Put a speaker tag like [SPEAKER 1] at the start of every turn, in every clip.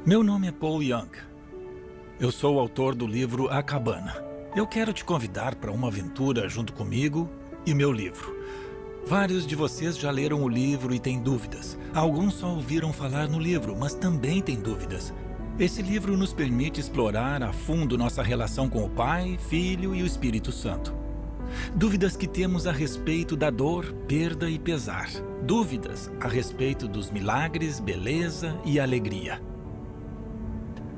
[SPEAKER 1] Meu nome é Paul Young. Eu sou o autor do livro A Cabana. Eu quero te convidar para uma aventura junto comigo e meu livro. Vários de vocês já leram o livro e têm dúvidas. Alguns só ouviram falar no livro, mas também têm dúvidas. Esse livro nos permite explorar a fundo nossa relação com o Pai, Filho e o Espírito Santo. Dúvidas que temos a respeito da dor, perda e pesar. Dúvidas a respeito dos milagres, beleza e alegria.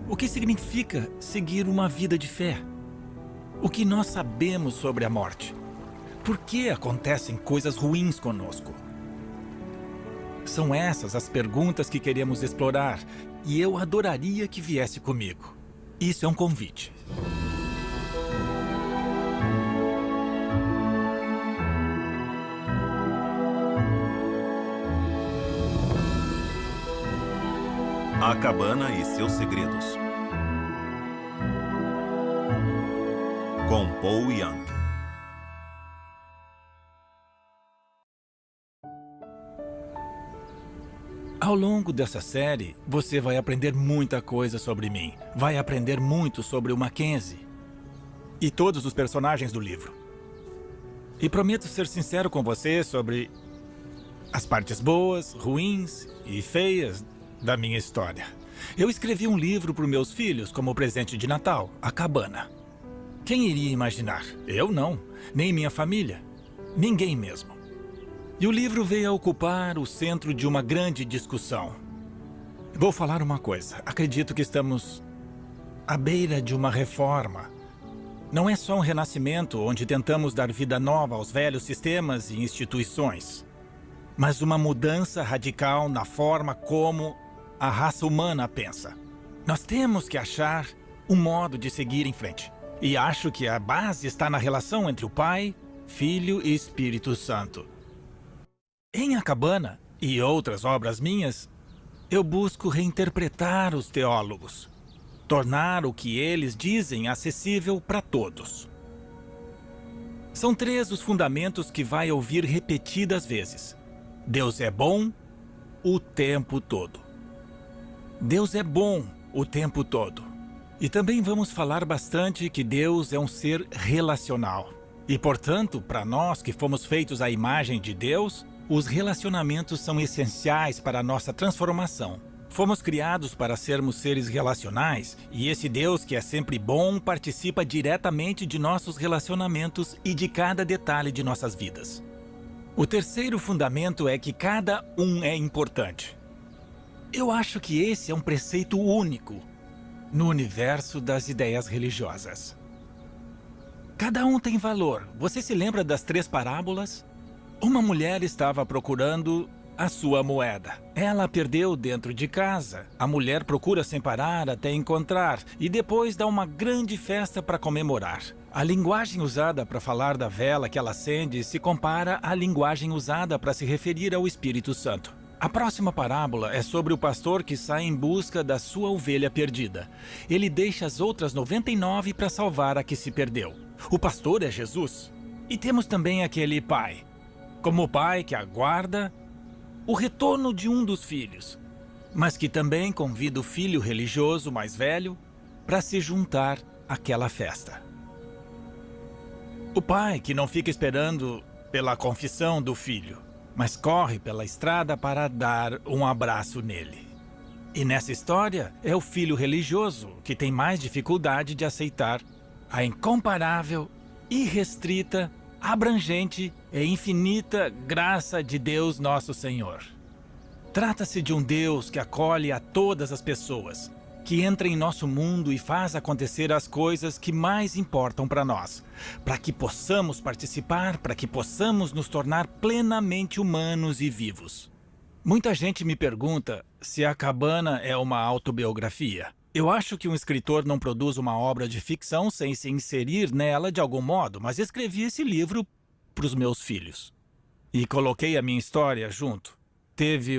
[SPEAKER 1] O que significa seguir uma vida de fé? O que nós sabemos sobre a morte? Por que acontecem coisas ruins conosco? São essas as perguntas que queremos explorar, e eu adoraria que viesse comigo. Isso é um convite.
[SPEAKER 2] A Cabana e seus segredos. Com Paul Young.
[SPEAKER 1] Ao longo dessa série, você vai aprender muita coisa sobre mim. Vai aprender muito sobre o Mackenzie e todos os personagens do livro. E prometo ser sincero com você sobre as partes boas, ruins e feias da minha história. Eu escrevi um livro para os meus filhos como presente de Natal, A Cabana. Quem iria imaginar? Eu não, nem minha família, ninguém mesmo. E o livro veio a ocupar o centro de uma grande discussão. Vou falar uma coisa, acredito que estamos à beira de uma reforma. Não é só um renascimento onde tentamos dar vida nova aos velhos sistemas e instituições, mas uma mudança radical na forma como a raça humana pensa. Nós temos que achar um modo de seguir em frente. E acho que a base está na relação entre o Pai, Filho e Espírito Santo. Em A Cabana e outras obras minhas, eu busco reinterpretar os teólogos, tornar o que eles dizem acessível para todos. São 3 os fundamentos que vai ouvir repetidas vezes. Deus é bom o tempo todo. Deus é bom o tempo todo. E também vamos falar bastante que Deus é um ser relacional. E, portanto, para nós que fomos feitos à imagem de Deus, os relacionamentos são essenciais para a nossa transformação. Fomos criados para sermos seres relacionais, e esse Deus que é sempre bom participa diretamente de nossos relacionamentos e de cada detalhe de nossas vidas. O terceiro fundamento é que cada um é importante. Eu acho que esse é um preceito único no universo das ideias religiosas. Cada um tem valor. Você se lembra das 3 parábolas? Uma mulher estava procurando a sua moeda. Ela a perdeu dentro de casa. A mulher procura sem parar até encontrar e depois dá uma grande festa para comemorar. A linguagem usada para falar da vela que ela acende se compara à linguagem usada para se referir ao Espírito Santo. A próxima parábola é sobre o pastor que sai em busca da sua ovelha perdida. Ele deixa as outras 99 para salvar a que se perdeu. O pastor é Jesus. E temos também aquele pai, como o pai que aguarda o retorno de um dos filhos, mas que também convida o filho religioso mais velho para se juntar àquela festa. O pai que não fica esperando pela confissão do filho, mas corre pela estrada para dar um abraço nele. E nessa história é o filho religioso que tem mais dificuldade de aceitar a incomparável, irrestrita, abrangente e infinita graça de Deus Nosso Senhor. Trata-se de um Deus que acolhe a todas as pessoas, que entra em nosso mundo e faz acontecer as coisas que mais importam para nós, para que possamos participar, para que possamos nos tornar plenamente humanos e vivos. Muita gente me pergunta se A Cabana é uma autobiografia. Eu acho que um escritor não produz uma obra de ficção sem se inserir nela de algum modo, mas escrevi esse livro para os meus filhos. E coloquei a minha história junto. Teve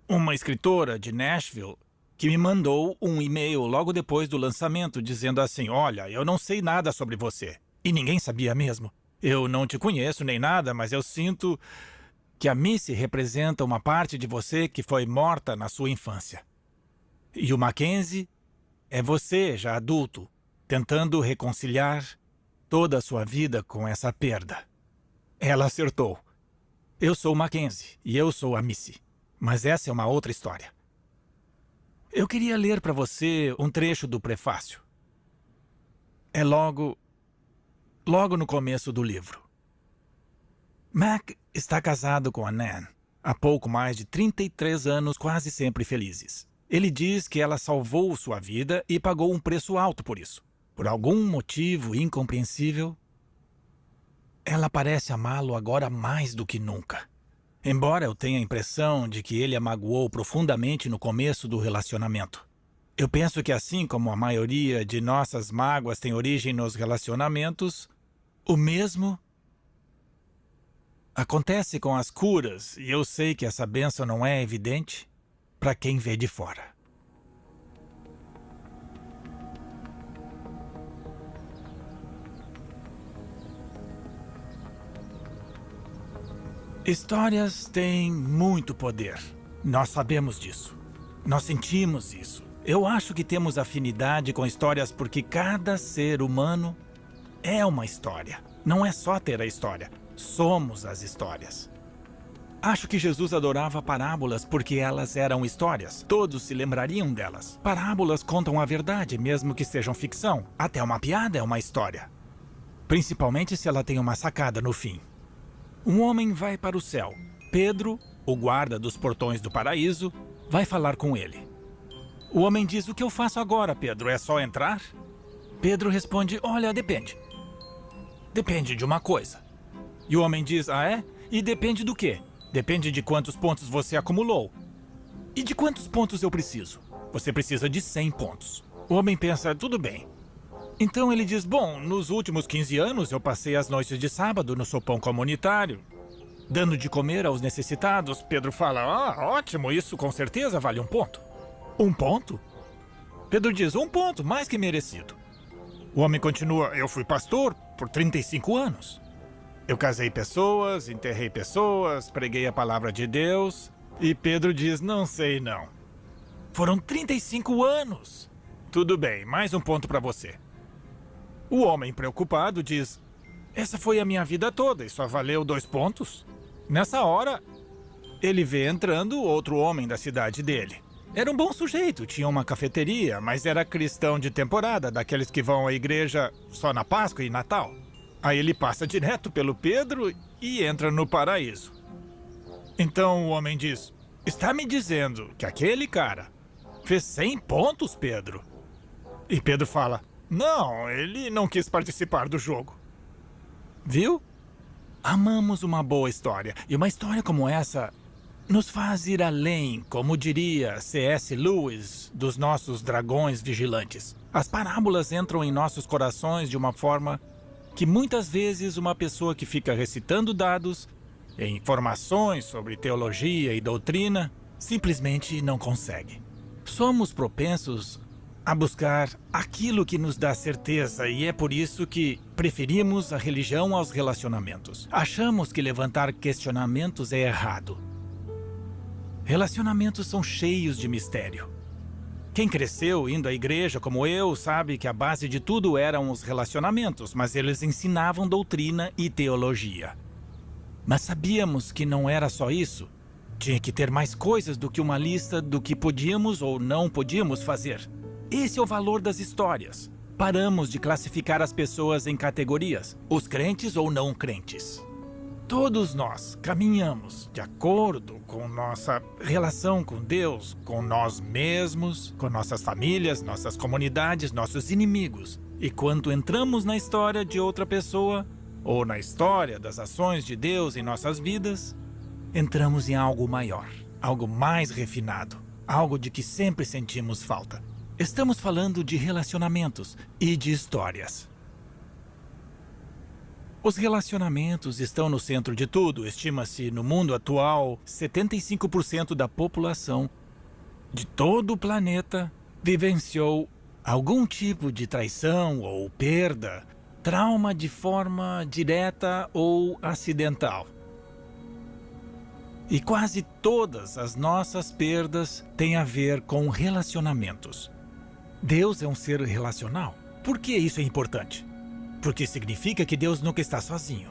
[SPEAKER 1] uma escritora de Nashville que me mandou um e-mail logo depois do lançamento dizendo assim: olha, eu não sei nada sobre você. E ninguém sabia mesmo. Eu não te conheço nem nada, mas eu sinto que a Missy representa uma parte de você que foi morta na sua infância. E o Mackenzie é você, já adulto, tentando reconciliar toda a sua vida com essa perda. Ela acertou. Eu sou o Mackenzie e eu sou a Missy. Mas essa é uma outra história. Eu queria ler para você um trecho do prefácio. É logo no começo do livro. Mac está casado com a Nan há pouco mais de 33 anos, quase sempre felizes. Ele diz que ela salvou sua vida e pagou um preço alto por isso. Por algum motivo incompreensível, ela parece amá-lo agora mais do que nunca. Embora eu tenha a impressão de que ele a magoou profundamente no começo do relacionamento. Eu penso que assim como a maioria de nossas mágoas tem origem nos relacionamentos, o mesmo acontece com as curas, e eu sei que essa bênção não é evidente para quem vê de fora. Histórias têm muito poder. Nós sabemos disso. Nós sentimos isso. Eu acho que temos afinidade com histórias porque cada ser humano é uma história. Não é só ter a história. Somos as histórias. Acho que Jesus adorava parábolas porque elas eram histórias. Todos se lembrariam delas. Parábolas contam a verdade, mesmo que sejam ficção. Até uma piada é uma história. Principalmente se ela tem uma sacada no fim. Um homem vai para o céu. Pedro, o guarda dos portões do paraíso, vai falar com ele. O homem diz: "O que eu faço agora, Pedro? É só entrar?" Pedro responde: "Olha, depende. Depende de uma coisa." E o homem diz: "Ah, é? E depende do quê?" "Depende de quantos pontos você acumulou." "E de quantos pontos eu preciso?" "Você precisa de 100 pontos." O homem pensa: "Tudo bem." Então ele diz: "Bom, nos últimos 15 anos eu passei as noites de sábado no sopão comunitário, dando de comer aos necessitados." Pedro fala: "Ah, ótimo, isso com certeza vale 1 ponto." "1 ponto?" Pedro diz: 1 ponto, mais que merecido." O homem continua: "Eu fui pastor por 35 anos. Eu casei pessoas, enterrei pessoas, preguei a palavra de Deus." E Pedro diz: "Não sei não. Foram 35 anos." "Tudo bem, mais 1 ponto para você." O homem preocupado diz: "Essa foi a minha vida toda e só valeu 2 pontos?" Nessa hora, ele vê entrando outro homem da cidade dele. Era um bom sujeito, tinha uma cafeteria, mas era cristão de temporada, daqueles que vão à igreja só na Páscoa e Natal. Aí ele passa direto pelo Pedro e entra no paraíso. Então o homem diz: "Está me dizendo que aquele cara fez 100 pontos, Pedro?" E Pedro fala: "Não, ele não quis participar do jogo." Viu? Amamos uma boa história. E uma história como essa nos faz ir além, como diria C.S. Lewis, dos nossos dragões vigilantes. As parábolas entram em nossos corações de uma forma que muitas vezes uma pessoa que fica recitando dados e informações sobre teologia e doutrina simplesmente não consegue. Somos propensos a buscar aquilo que nos dá certeza, e é por isso que preferimos a religião aos relacionamentos. Achamos que levantar questionamentos é errado. Relacionamentos são cheios de mistério. Quem cresceu indo à igreja como eu sabe que a base de tudo eram os relacionamentos, mas eles ensinavam doutrina e teologia. Mas sabíamos que não era só isso. Tinha que ter mais coisas do que uma lista do que podíamos ou não podíamos fazer. Esse é o valor das histórias. Paramos de classificar as pessoas em categorias, os crentes ou não crentes. Todos nós caminhamos de acordo com nossa relação com Deus, com nós mesmos, com nossas famílias, nossas comunidades, nossos inimigos. E quando entramos na história de outra pessoa, ou na história das ações de Deus em nossas vidas, entramos em algo maior, algo mais refinado, algo de que sempre sentimos falta. Estamos falando de relacionamentos e de histórias. Os relacionamentos estão no centro de tudo. Estima-se no mundo atual, 75% da população de todo o planeta vivenciou algum tipo de traição ou perda, trauma de forma direta ou acidental. E quase todas as nossas perdas têm a ver com relacionamentos. Deus é um ser relacional. Por que isso é importante? Porque significa que Deus nunca está sozinho.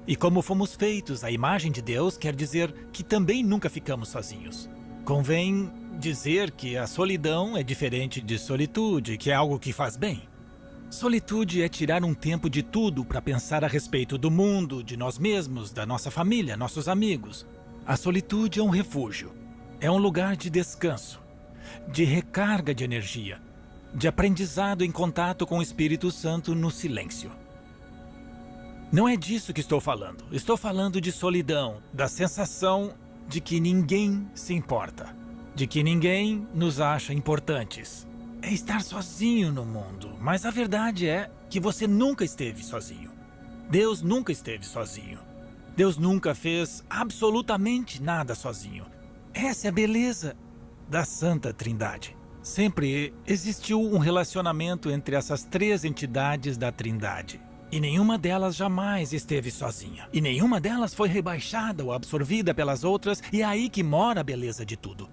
[SPEAKER 1] E como fomos feitos à imagem de Deus, quer dizer que também nunca ficamos sozinhos. Convém dizer que a solidão é diferente de solitude, que é algo que faz bem. Solitude é tirar um tempo de tudo para pensar a respeito do mundo, de nós mesmos, da nossa família, nossos amigos. A solitude é um refúgio. É um lugar de descanso, de recarga de energia, de aprendizado em contato com o Espírito Santo no silêncio. Não é disso que estou falando. Estou falando de solidão, da sensação de que ninguém se importa, de que ninguém nos acha importantes. É estar sozinho no mundo, mas a verdade é que você nunca esteve sozinho. Deus nunca esteve sozinho. Deus nunca fez absolutamente nada sozinho. Essa é a beleza da Santa Trindade. Sempre existiu um relacionamento entre essas três entidades da Trindade. E nenhuma delas jamais esteve sozinha. E nenhuma delas foi rebaixada ou absorvida pelas outras, e é aí que mora a beleza de tudo.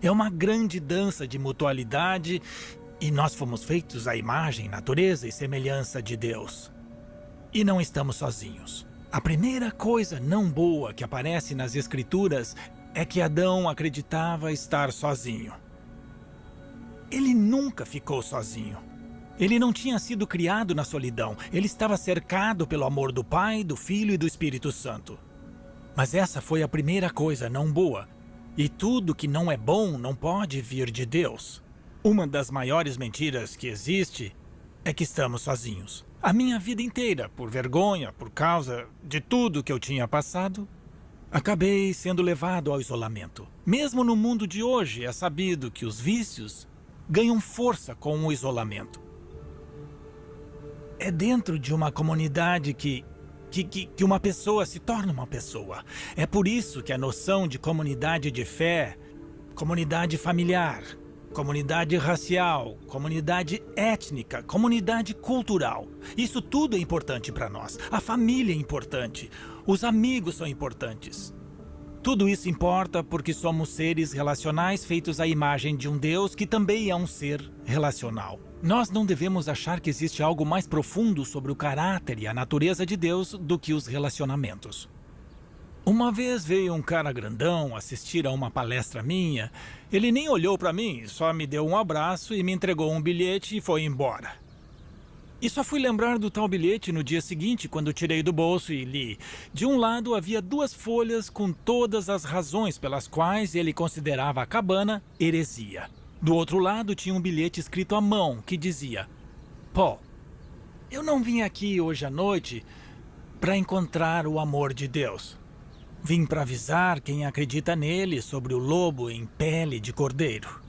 [SPEAKER 1] É uma grande dança de mutualidade, e nós fomos feitos à imagem, natureza e semelhança de Deus. E não estamos sozinhos. A primeira coisa não boa que aparece nas Escrituras é que Adão acreditava estar sozinho. Ele nunca ficou sozinho. Ele não tinha sido criado na solidão. Ele estava cercado pelo amor do Pai, do Filho e do Espírito Santo. Mas essa foi a primeira coisa não boa. E tudo que não é bom não pode vir de Deus. Uma das maiores mentiras que existe é que estamos sozinhos. A minha vida inteira, por vergonha, por causa de tudo que eu tinha passado, acabei sendo levado ao isolamento. Mesmo no mundo de hoje, é sabido que os vícios ganham força com o isolamento. É dentro de uma comunidade que uma pessoa se torna uma pessoa. É por isso que a noção de comunidade de fé, comunidade familiar, comunidade racial, comunidade étnica, comunidade cultural, isso tudo é importante para nós. A família é importante, os amigos são importantes. Tudo isso importa porque somos seres relacionais feitos à imagem de um Deus que também é um ser relacional. Nós não devemos achar que existe algo mais profundo sobre o caráter e a natureza de Deus do que os relacionamentos. Uma vez veio um cara grandão assistir a uma palestra minha. Ele nem olhou para mim, só me deu um abraço e me entregou um bilhete e foi embora. E só fui lembrar do tal bilhete no dia seguinte, quando tirei do bolso e li. De um lado havia 2 folhas com todas as razões pelas quais ele considerava a cabana heresia. Do outro lado tinha um bilhete escrito à mão que dizia: Paul, eu não vim aqui hoje à noite para encontrar o amor de Deus. Vim para avisar quem acredita nele sobre o lobo em pele de cordeiro.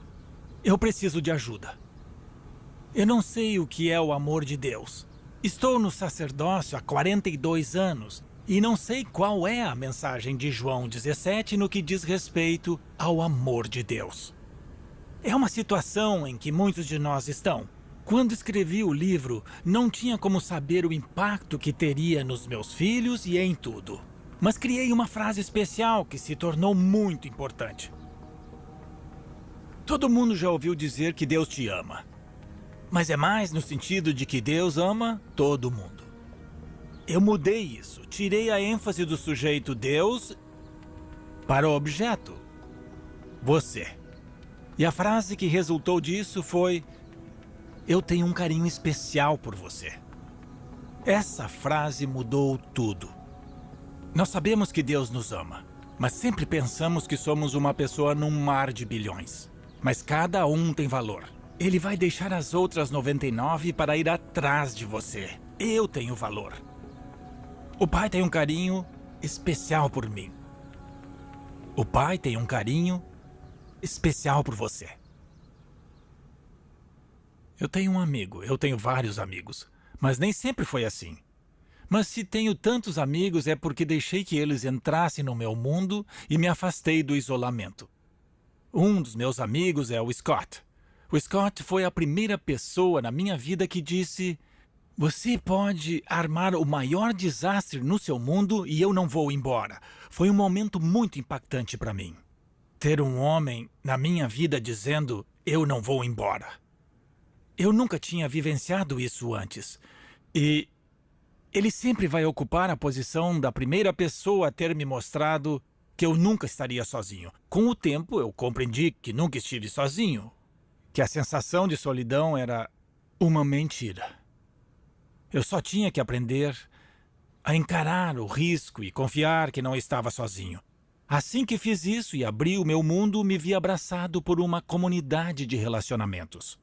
[SPEAKER 1] Eu preciso de ajuda. Eu não sei o que é o amor de Deus. Estou no sacerdócio há 42 anos e não sei qual é a mensagem de João 17 no que diz respeito ao amor de Deus. É uma situação em que muitos de nós estão. Quando escrevi o livro, não tinha como saber o impacto que teria nos meus filhos e em tudo. Mas criei uma frase especial que se tornou muito importante. Todo mundo já ouviu dizer que Deus te ama. Mas é mais no sentido de que Deus ama todo mundo. Eu mudei isso, tirei a ênfase do sujeito Deus para o objeto, você. E a frase que resultou disso foi: eu tenho um carinho especial por você. Essa frase mudou tudo. Nós sabemos que Deus nos ama, mas sempre pensamos que somos uma pessoa num mar de bilhões. Mas cada um tem valor. Ele vai deixar as outras 99 para ir atrás de você. Eu tenho valor. O Pai tem um carinho especial por mim. O Pai tem um carinho especial por você. Eu tenho um amigo, eu tenho vários amigos, mas nem sempre foi assim. Mas se tenho tantos amigos é porque deixei que eles entrassem no meu mundo e me afastei do isolamento. Um dos meus amigos é o Scott. O Scott foi a primeira pessoa na minha vida que disse: Você pode armar o maior desastre no seu mundo e eu não vou embora. Foi um momento muito impactante para mim. Ter um homem na minha vida dizendo, eu não vou embora. Eu nunca tinha vivenciado isso antes. E ele sempre vai ocupar a posição da primeira pessoa a ter me mostrado que eu nunca estaria sozinho. Com o tempo, eu compreendi que nunca estive sozinho. Que a sensação de solidão era uma mentira. Eu só tinha que aprender a encarar o risco e confiar que não estava sozinho. Assim que fiz isso e abri o meu mundo, me vi abraçado por uma comunidade de relacionamentos.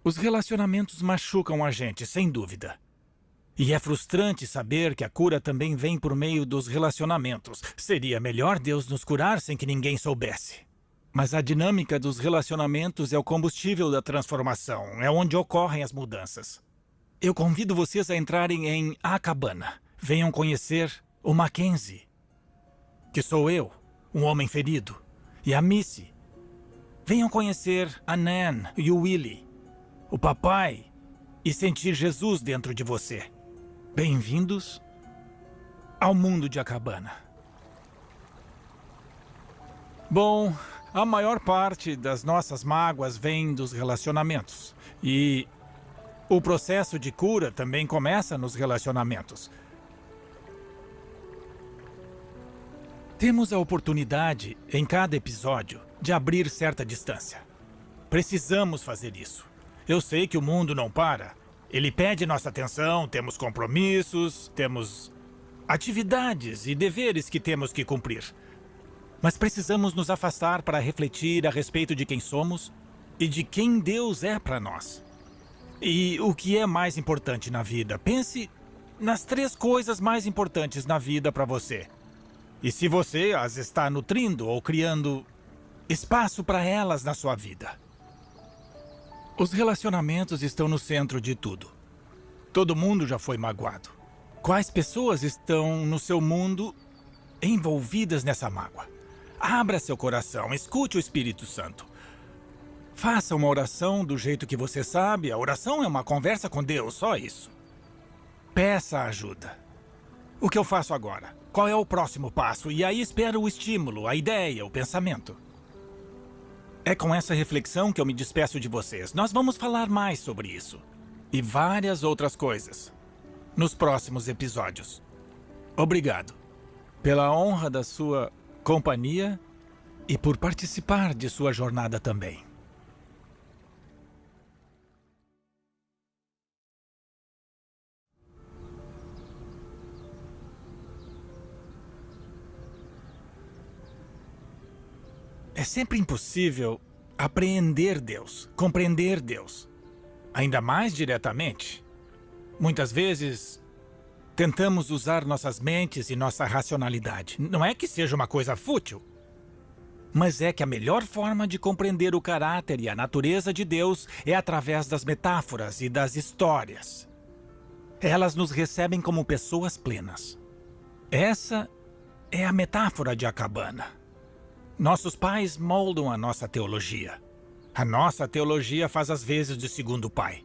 [SPEAKER 1] Os relacionamentos machucam a gente, sem dúvida. E é frustrante saber que a cura também vem por meio dos relacionamentos. Seria melhor Deus nos curar sem que ninguém soubesse. Mas a dinâmica dos relacionamentos é o combustível da transformação. É onde ocorrem as mudanças. Eu convido vocês a entrarem em A Cabana. Venham conhecer o Mackenzie, que sou eu, um homem ferido, e a Missy. Venham conhecer a Nan e o Willie, o papai, e sentir Jesus dentro de você. Bem-vindos ao mundo de A Cabana. Bom, a maior parte das nossas mágoas vem dos relacionamentos. E o processo de cura também começa nos relacionamentos. Temos a oportunidade, em cada episódio, de abrir certa distância. Precisamos fazer isso. Eu sei que o mundo não para. Ele pede nossa atenção, temos compromissos, temos atividades e deveres que temos que cumprir. Mas precisamos nos afastar para refletir a respeito de quem somos e de quem Deus é para nós. E o que é mais importante na vida? Pense nas 3 coisas mais importantes na vida para você. E se você as está nutrindo ou criando espaço para elas na sua vida. Os relacionamentos estão no centro de tudo. Todo mundo já foi magoado. Quais pessoas estão no seu mundo envolvidas nessa mágoa? Abra seu coração, escute o Espírito Santo. Faça uma oração do jeito que você sabe. A oração é uma conversa com Deus, só isso. Peça ajuda. O que eu faço agora? Qual é o próximo passo? E aí espero o estímulo, a ideia, o pensamento. É com essa reflexão que eu me despeço de vocês. Nós vamos falar mais sobre isso. E várias outras coisas. Nos próximos episódios. Obrigado pela honra da sua companhia e por participar de sua jornada também. É sempre impossível apreender Deus, compreender Deus, ainda mais diretamente. Muitas vezes, tentamos usar nossas mentes e nossa racionalidade. Não é que seja uma coisa fútil, mas é que a melhor forma de compreender o caráter e a natureza de Deus é através das metáforas e das histórias. Elas nos recebem como pessoas plenas. Essa é a metáfora de A Cabana. Nossos pais moldam a nossa teologia. A nossa teologia faz as vezes de segundo pai.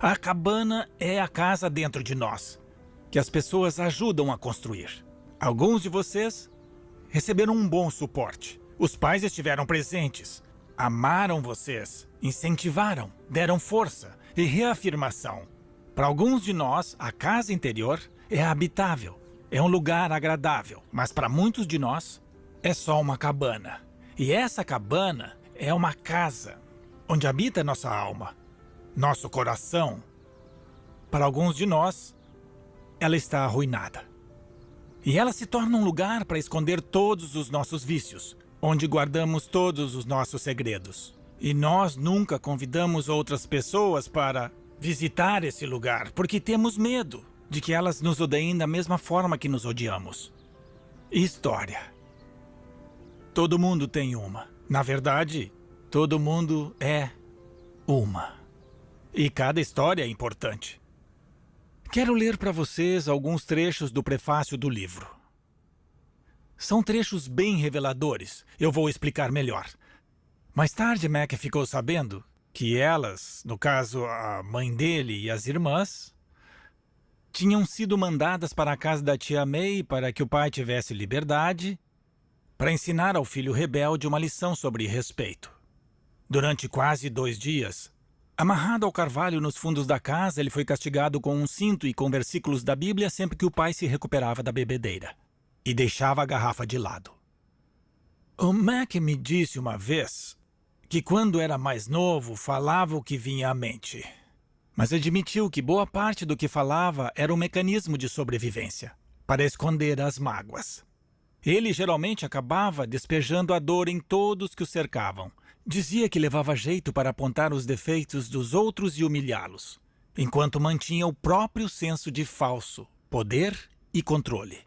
[SPEAKER 1] A cabana é a casa dentro de nós, que as pessoas ajudam a construir. Alguns de vocês receberam um bom suporte. Os pais estiveram presentes, amaram vocês, incentivaram, deram força e reafirmação. Para alguns de nós, a casa interior é habitável, é um lugar agradável, mas para muitos de nós, é só uma cabana. E essa cabana é uma casa onde habita nossa alma, nosso coração. Para alguns de nós, ela está arruinada. E ela se torna um lugar para esconder todos os nossos vícios, onde guardamos todos os nossos segredos. E nós nunca convidamos outras pessoas para visitar esse lugar, porque temos medo de que elas nos odeiem da mesma forma que nos odiamos. História. Todo mundo tem uma. Na verdade, todo mundo é uma. E cada história é importante. Quero ler para vocês alguns trechos do prefácio do livro. São trechos bem reveladores. Eu vou explicar melhor. Mais tarde, Mac ficou sabendo que elas, no caso a mãe dele e as irmãs, tinham sido mandadas para a casa da tia May para que o pai tivesse liberdade, para ensinar ao filho rebelde uma lição sobre respeito. Durante quase 2 dias, amarrado ao carvalho nos fundos da casa, ele foi castigado com um cinto e com versículos da Bíblia sempre que o pai se recuperava da bebedeira e deixava a garrafa de lado. O Mac me disse uma vez que quando era mais novo falava o que vinha à mente, mas admitiu que boa parte do que falava era um mecanismo de sobrevivência, para esconder as mágoas. Ele geralmente acabava despejando a dor em todos que o cercavam. Dizia que levava jeito para apontar os defeitos dos outros e humilhá-los, enquanto mantinha o próprio senso de falso poder e controle.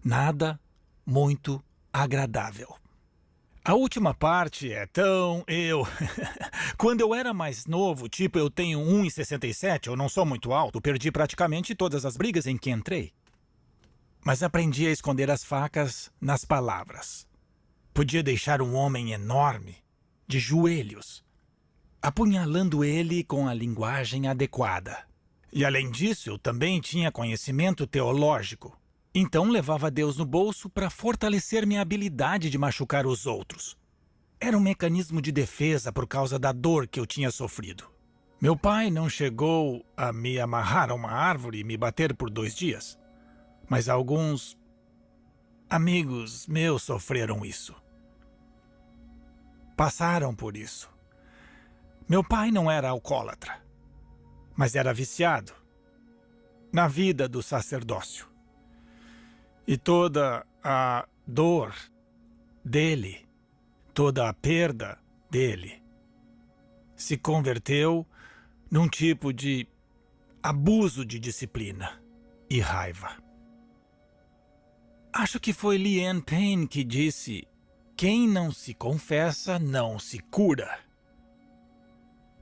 [SPEAKER 1] Nada muito agradável. A última parte é tão Quando eu era mais novo, tipo eu tenho 1,67, eu não sou muito alto, perdi praticamente todas as brigas em que entrei. Mas aprendi a esconder as facas nas palavras. Podia deixar um homem enorme de joelhos, apunhalando ele com a linguagem adequada. E além disso, eu também tinha conhecimento teológico. Então levava Deus no bolso para fortalecer minha habilidade de machucar os outros. Era um mecanismo de defesa por causa da dor que eu tinha sofrido. Meu pai não chegou a me amarrar a uma árvore e me bater por 2 dias. Mas alguns amigos meus sofreram isso. Passaram por isso. Meu pai não era alcoólatra, mas era viciado na vida do sacerdócio. E toda a dor dele, toda a perda dele, se converteu num tipo de abuso de disciplina e raiva. Acho que foi Leanne Payne que disse: quem não se confessa não se cura.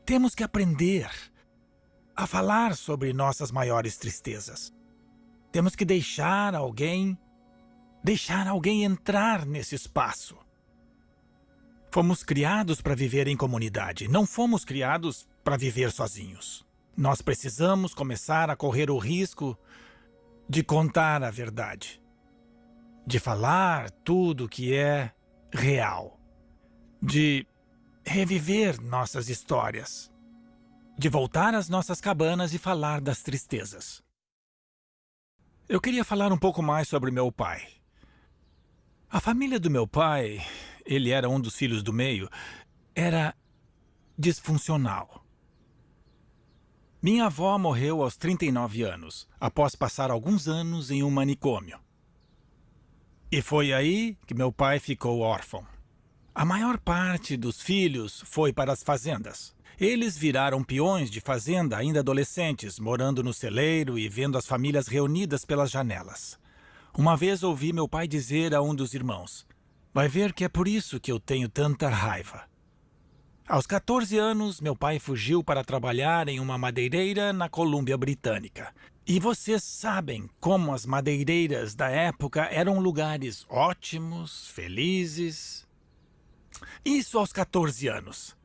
[SPEAKER 1] Temos que aprender a falar sobre nossas maiores tristezas. Temos que deixar alguém entrar nesse espaço. Fomos criados para viver em comunidade, não fomos criados para viver sozinhos. Nós precisamos começar a correr o risco de contar a verdade, de falar tudo que é real, de reviver nossas histórias, de voltar às nossas cabanas e falar das tristezas. Eu queria falar um pouco mais sobre meu pai. A família do meu pai, ele era um dos filhos do meio, era disfuncional. Minha avó morreu aos 39 anos, após passar alguns anos em um manicômio. E foi aí que meu pai ficou órfão. A maior parte dos filhos foi para as fazendas. Eles viraram peões de fazenda ainda adolescentes, morando no celeiro e vendo as famílias reunidas pelas janelas. Uma vez ouvi meu pai dizer a um dos irmãos: vai ver que é por isso que eu tenho tanta raiva. Aos 14 anos, meu pai fugiu para trabalhar em uma madeireira na Colômbia Britânica. E vocês sabem como as madeireiras da época eram lugares ótimos, felizes. Isso aos 14 anos.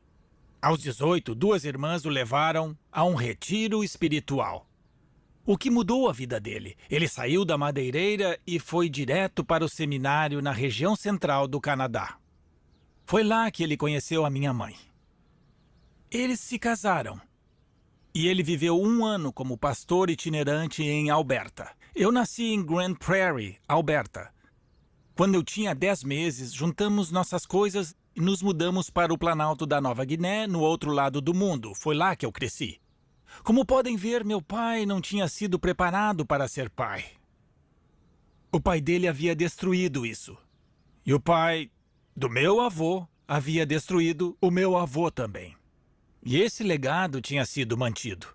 [SPEAKER 1] Aos 18, 2 irmãs o levaram a um retiro espiritual. O que mudou a vida dele? Ele saiu da madeireira e foi direto para o seminário na região central do Canadá. Foi lá que ele conheceu a minha mãe. Eles se casaram. E ele viveu 1 ano como pastor itinerante em Alberta. Eu nasci em Grand Prairie, Alberta. Quando eu tinha 10 meses, juntamos nossas coisas e nos mudamos para o Planalto da Nova Guiné, no outro lado do mundo. Foi lá que eu cresci. Como podem ver, meu pai não tinha sido preparado para ser pai. O pai dele havia destruído isso. E o pai do meu avô havia destruído o meu avô também. E esse legado tinha sido mantido.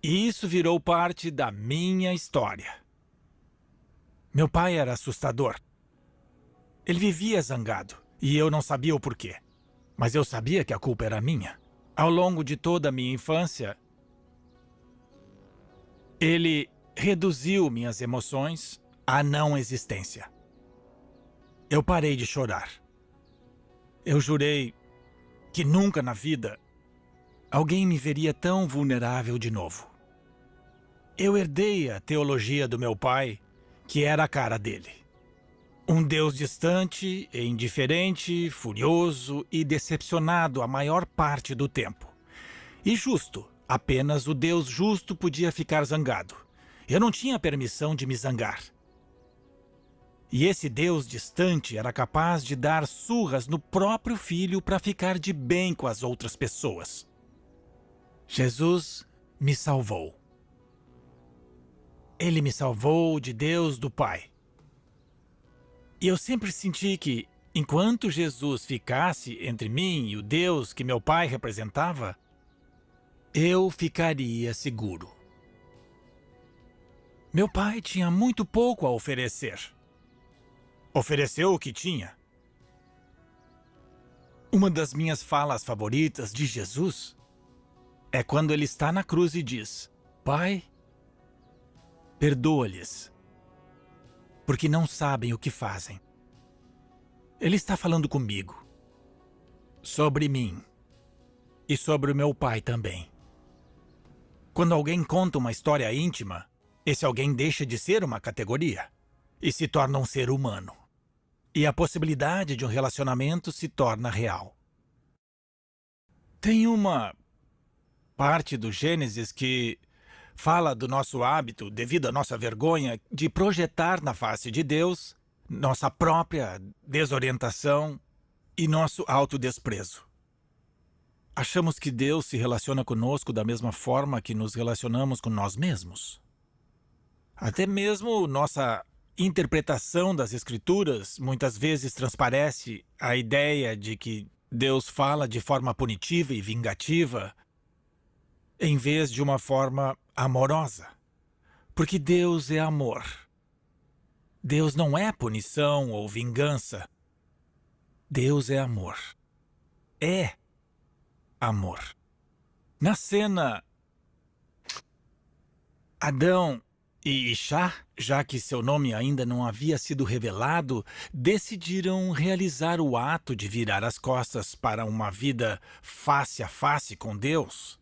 [SPEAKER 1] E isso virou parte da minha história. Meu pai era assustador. Ele vivia zangado, e eu não sabia o porquê. Mas eu sabia que a culpa era minha. Ao longo de toda a minha infância, ele reduziu minhas emoções à não existência. Eu parei de chorar. Eu jurei que nunca na vida alguém me veria tão vulnerável de novo. Eu herdei a teologia do meu pai, que era a cara dele. Um Deus distante e indiferente, furioso e decepcionado a maior parte do tempo. E justo, apenas o Deus justo podia ficar zangado. Eu não tinha permissão de me zangar. E esse Deus distante era capaz de dar surras no próprio filho para ficar de bem com as outras pessoas. Jesus me salvou. Ele me salvou de Deus do Pai. E eu sempre senti que, enquanto Jesus ficasse entre mim e o Deus que meu pai representava, eu ficaria seguro. Meu pai tinha muito pouco a oferecer. Ofereceu o que tinha. Uma das minhas falas favoritas de Jesus é quando ele está na cruz e diz: Pai, perdoa-lhes, porque não sabem o que fazem. Ele está falando comigo, sobre mim e sobre o meu pai também. Quando alguém conta uma história íntima, esse alguém deixa de ser uma categoria e se torna um ser humano. E a possibilidade de um relacionamento se torna real. Tem uma parte do Gênesis que fala do nosso hábito, devido à nossa vergonha, de projetar na face de Deus nossa própria desorientação e nosso autodesprezo. Achamos que Deus se relaciona conosco da mesma forma que nos relacionamos com nós mesmos. Até mesmo nossa interpretação das Escrituras muitas vezes transparece a ideia de que Deus fala de forma punitiva e vingativa em vez de uma forma amorosa. Porque Deus é amor. Deus não é punição ou vingança. Deus é amor. É amor. Na cena, Adão e Ishá, já que seu nome ainda não havia sido revelado, decidiram realizar o ato de virar as costas para uma vida face a face com Deus.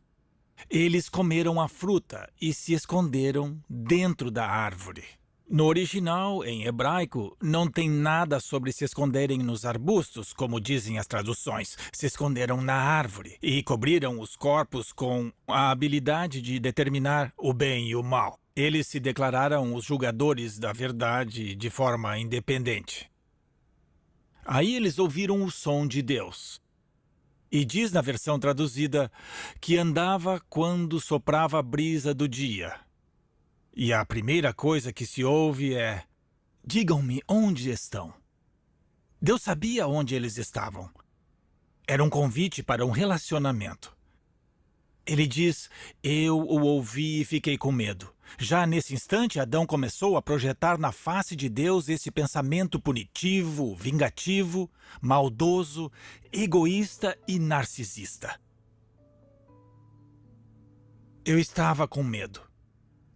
[SPEAKER 1] Eles comeram a fruta e se esconderam dentro da árvore. No original, em hebraico, não tem nada sobre se esconderem nos arbustos, como dizem as traduções. Se esconderam na árvore e cobriram os corpos com a habilidade de determinar o bem e o mal. Eles se declararam os julgadores da verdade de forma independente. Aí eles ouviram o som de Deus. E diz na versão traduzida que andava quando soprava a brisa do dia. E a primeira coisa que se ouve é: digam-me onde estão. Deus sabia onde eles estavam. Era um convite para um relacionamento. Ele diz: eu o ouvi e fiquei com medo. Já nesse instante, Adão começou a projetar na face de Deus esse pensamento punitivo, vingativo, maldoso, egoísta e narcisista. Eu estava com medo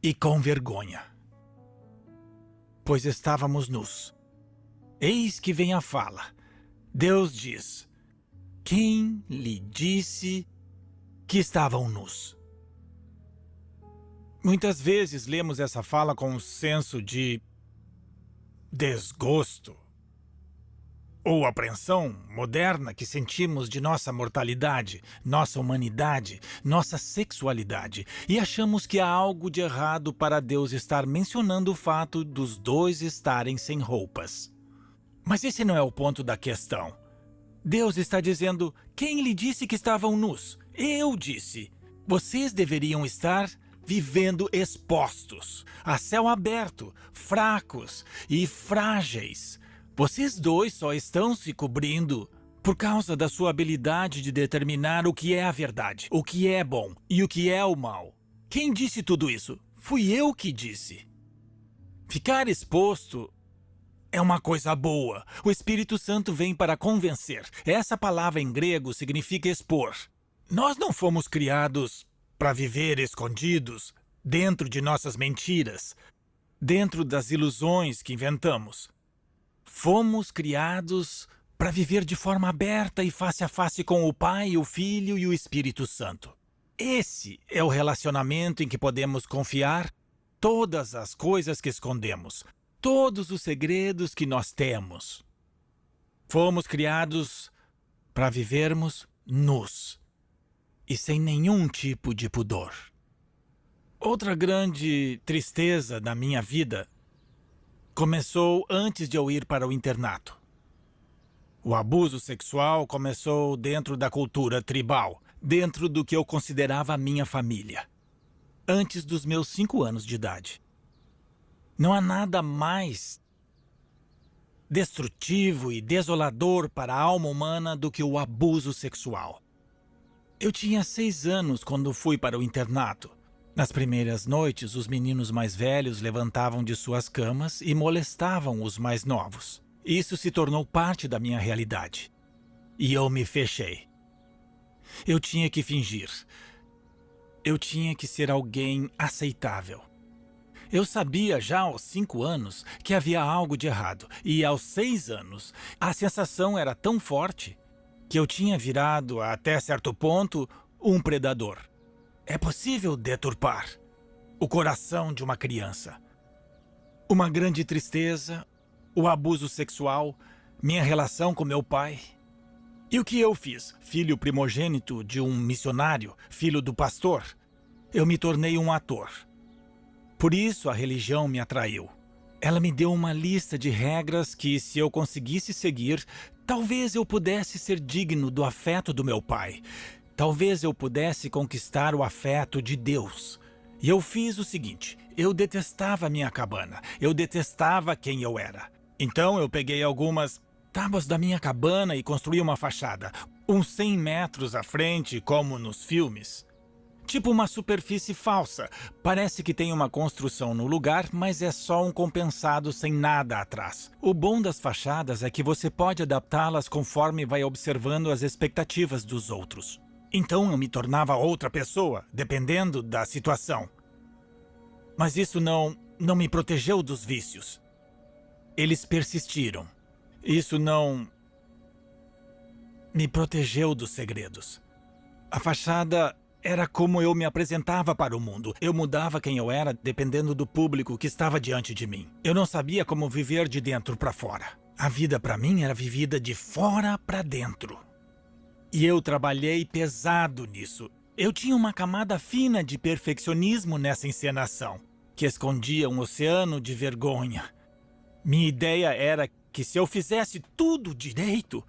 [SPEAKER 1] e com vergonha, pois estávamos nus. Eis que vem a fala. Deus diz: quem lhe disse que estavam nus? Muitas vezes lemos essa fala com um senso de desgosto ou apreensão moderna que sentimos de nossa mortalidade, nossa humanidade, nossa sexualidade, e achamos que há algo de errado para Deus estar mencionando o fato dos dois estarem sem roupas. Mas esse não é o ponto da questão. Deus está dizendo: quem lhe disse que estavam nus? Eu disse. Vocês deveriam estar vivendo expostos, a céu aberto, fracos e frágeis. Vocês dois só estão se cobrindo por causa da sua habilidade de determinar o que é a verdade, o que é bom e o que é o mal. Quem disse tudo isso? Fui eu que disse. Ficar exposto é uma coisa boa. O Espírito Santo vem para convencer. Essa palavra em grego significa expor. Nós não fomos criados para viver escondidos dentro de nossas mentiras, dentro das ilusões que inventamos. Fomos criados para viver de forma aberta e face a face com o Pai, o Filho e o Espírito Santo. Esse é o relacionamento em que podemos confiar todas as coisas que escondemos, todos os segredos que nós temos. Fomos criados para vivermos nus e sem nenhum tipo de pudor. Outra grande tristeza da minha vida começou antes de eu ir para o internato. O abuso sexual começou dentro da cultura tribal, dentro do que eu considerava a minha família, antes dos meus 5 anos de idade. Não há nada mais destrutivo e desolador para a alma humana do que o abuso sexual. Eu tinha 6 anos quando fui para o internato. Nas primeiras noites, os meninos mais velhos levantavam de suas camas e molestavam os mais novos. Isso se tornou parte da minha realidade. E eu me fechei. Eu tinha que fingir. Eu tinha que ser alguém aceitável. Eu sabia já aos 5 anos que havia algo de errado. E aos 6 anos, a sensação era tão forte que eu tinha virado, até certo ponto, um predador. É possível deturpar o coração de uma criança. Uma grande tristeza, o abuso sexual, minha relação com meu pai. E o que eu fiz? Filho primogênito de um missionário, filho do pastor, eu me tornei um ator. Por isso a religião me atraiu. Ela me deu uma lista de regras que, se eu conseguisse seguir, talvez eu pudesse ser digno do afeto do meu pai. Talvez eu pudesse conquistar o afeto de Deus. E eu fiz o seguinte: eu detestava minha cabana. Eu detestava quem eu era. Então eu peguei algumas tábuas da minha cabana e construí uma fachada, uns 100 metros à frente, como nos filmes. Tipo uma superfície falsa. Parece que tem uma construção no lugar, mas é só um compensado sem nada atrás. O bom das fachadas é que você pode adaptá-las conforme vai observando as expectativas dos outros. Então eu me tornava outra pessoa, dependendo da situação. Mas isso não me protegeu dos vícios. Eles persistiram. Isso não me protegeu dos segredos. A fachada era como eu me apresentava para o mundo. Eu mudava quem eu era dependendo do público que estava diante de mim. Eu não sabia como viver de dentro para fora. A vida para mim era vivida de fora para dentro. E eu trabalhei pesado nisso. Eu tinha uma camada fina de perfeccionismo nessa encenação, que escondia um oceano de vergonha. Minha ideia era que, se eu fizesse tudo direito,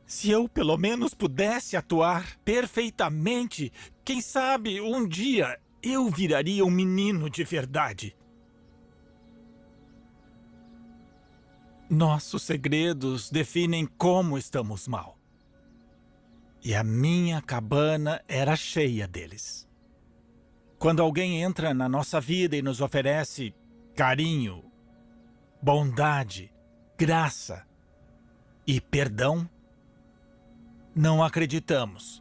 [SPEAKER 1] se eu pelo menos pudesse atuar perfeitamente, quem sabe um dia eu viraria um menino de verdade. Nossos segredos definem como estamos mal. E a minha cabana era cheia deles. Quando alguém entra na nossa vida e nos oferece carinho, bondade, graça e perdão, não acreditamos,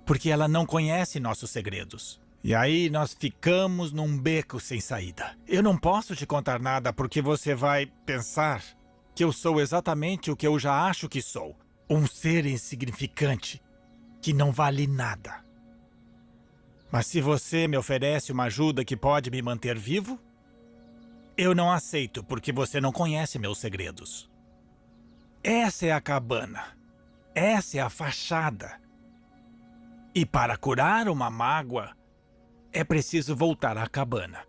[SPEAKER 1] porque ela não conhece nossos segredos. E aí nós ficamos num beco sem saída. Eu não posso te contar nada porque você vai pensar que eu sou exatamente o que eu já acho que sou. Um ser insignificante que não vale nada. Mas se você me oferece uma ajuda que pode me manter vivo, eu não aceito porque você não conhece meus segredos. Essa é a cabana. Essa é a fachada. E para curar uma mágoa, é preciso voltar à cabana.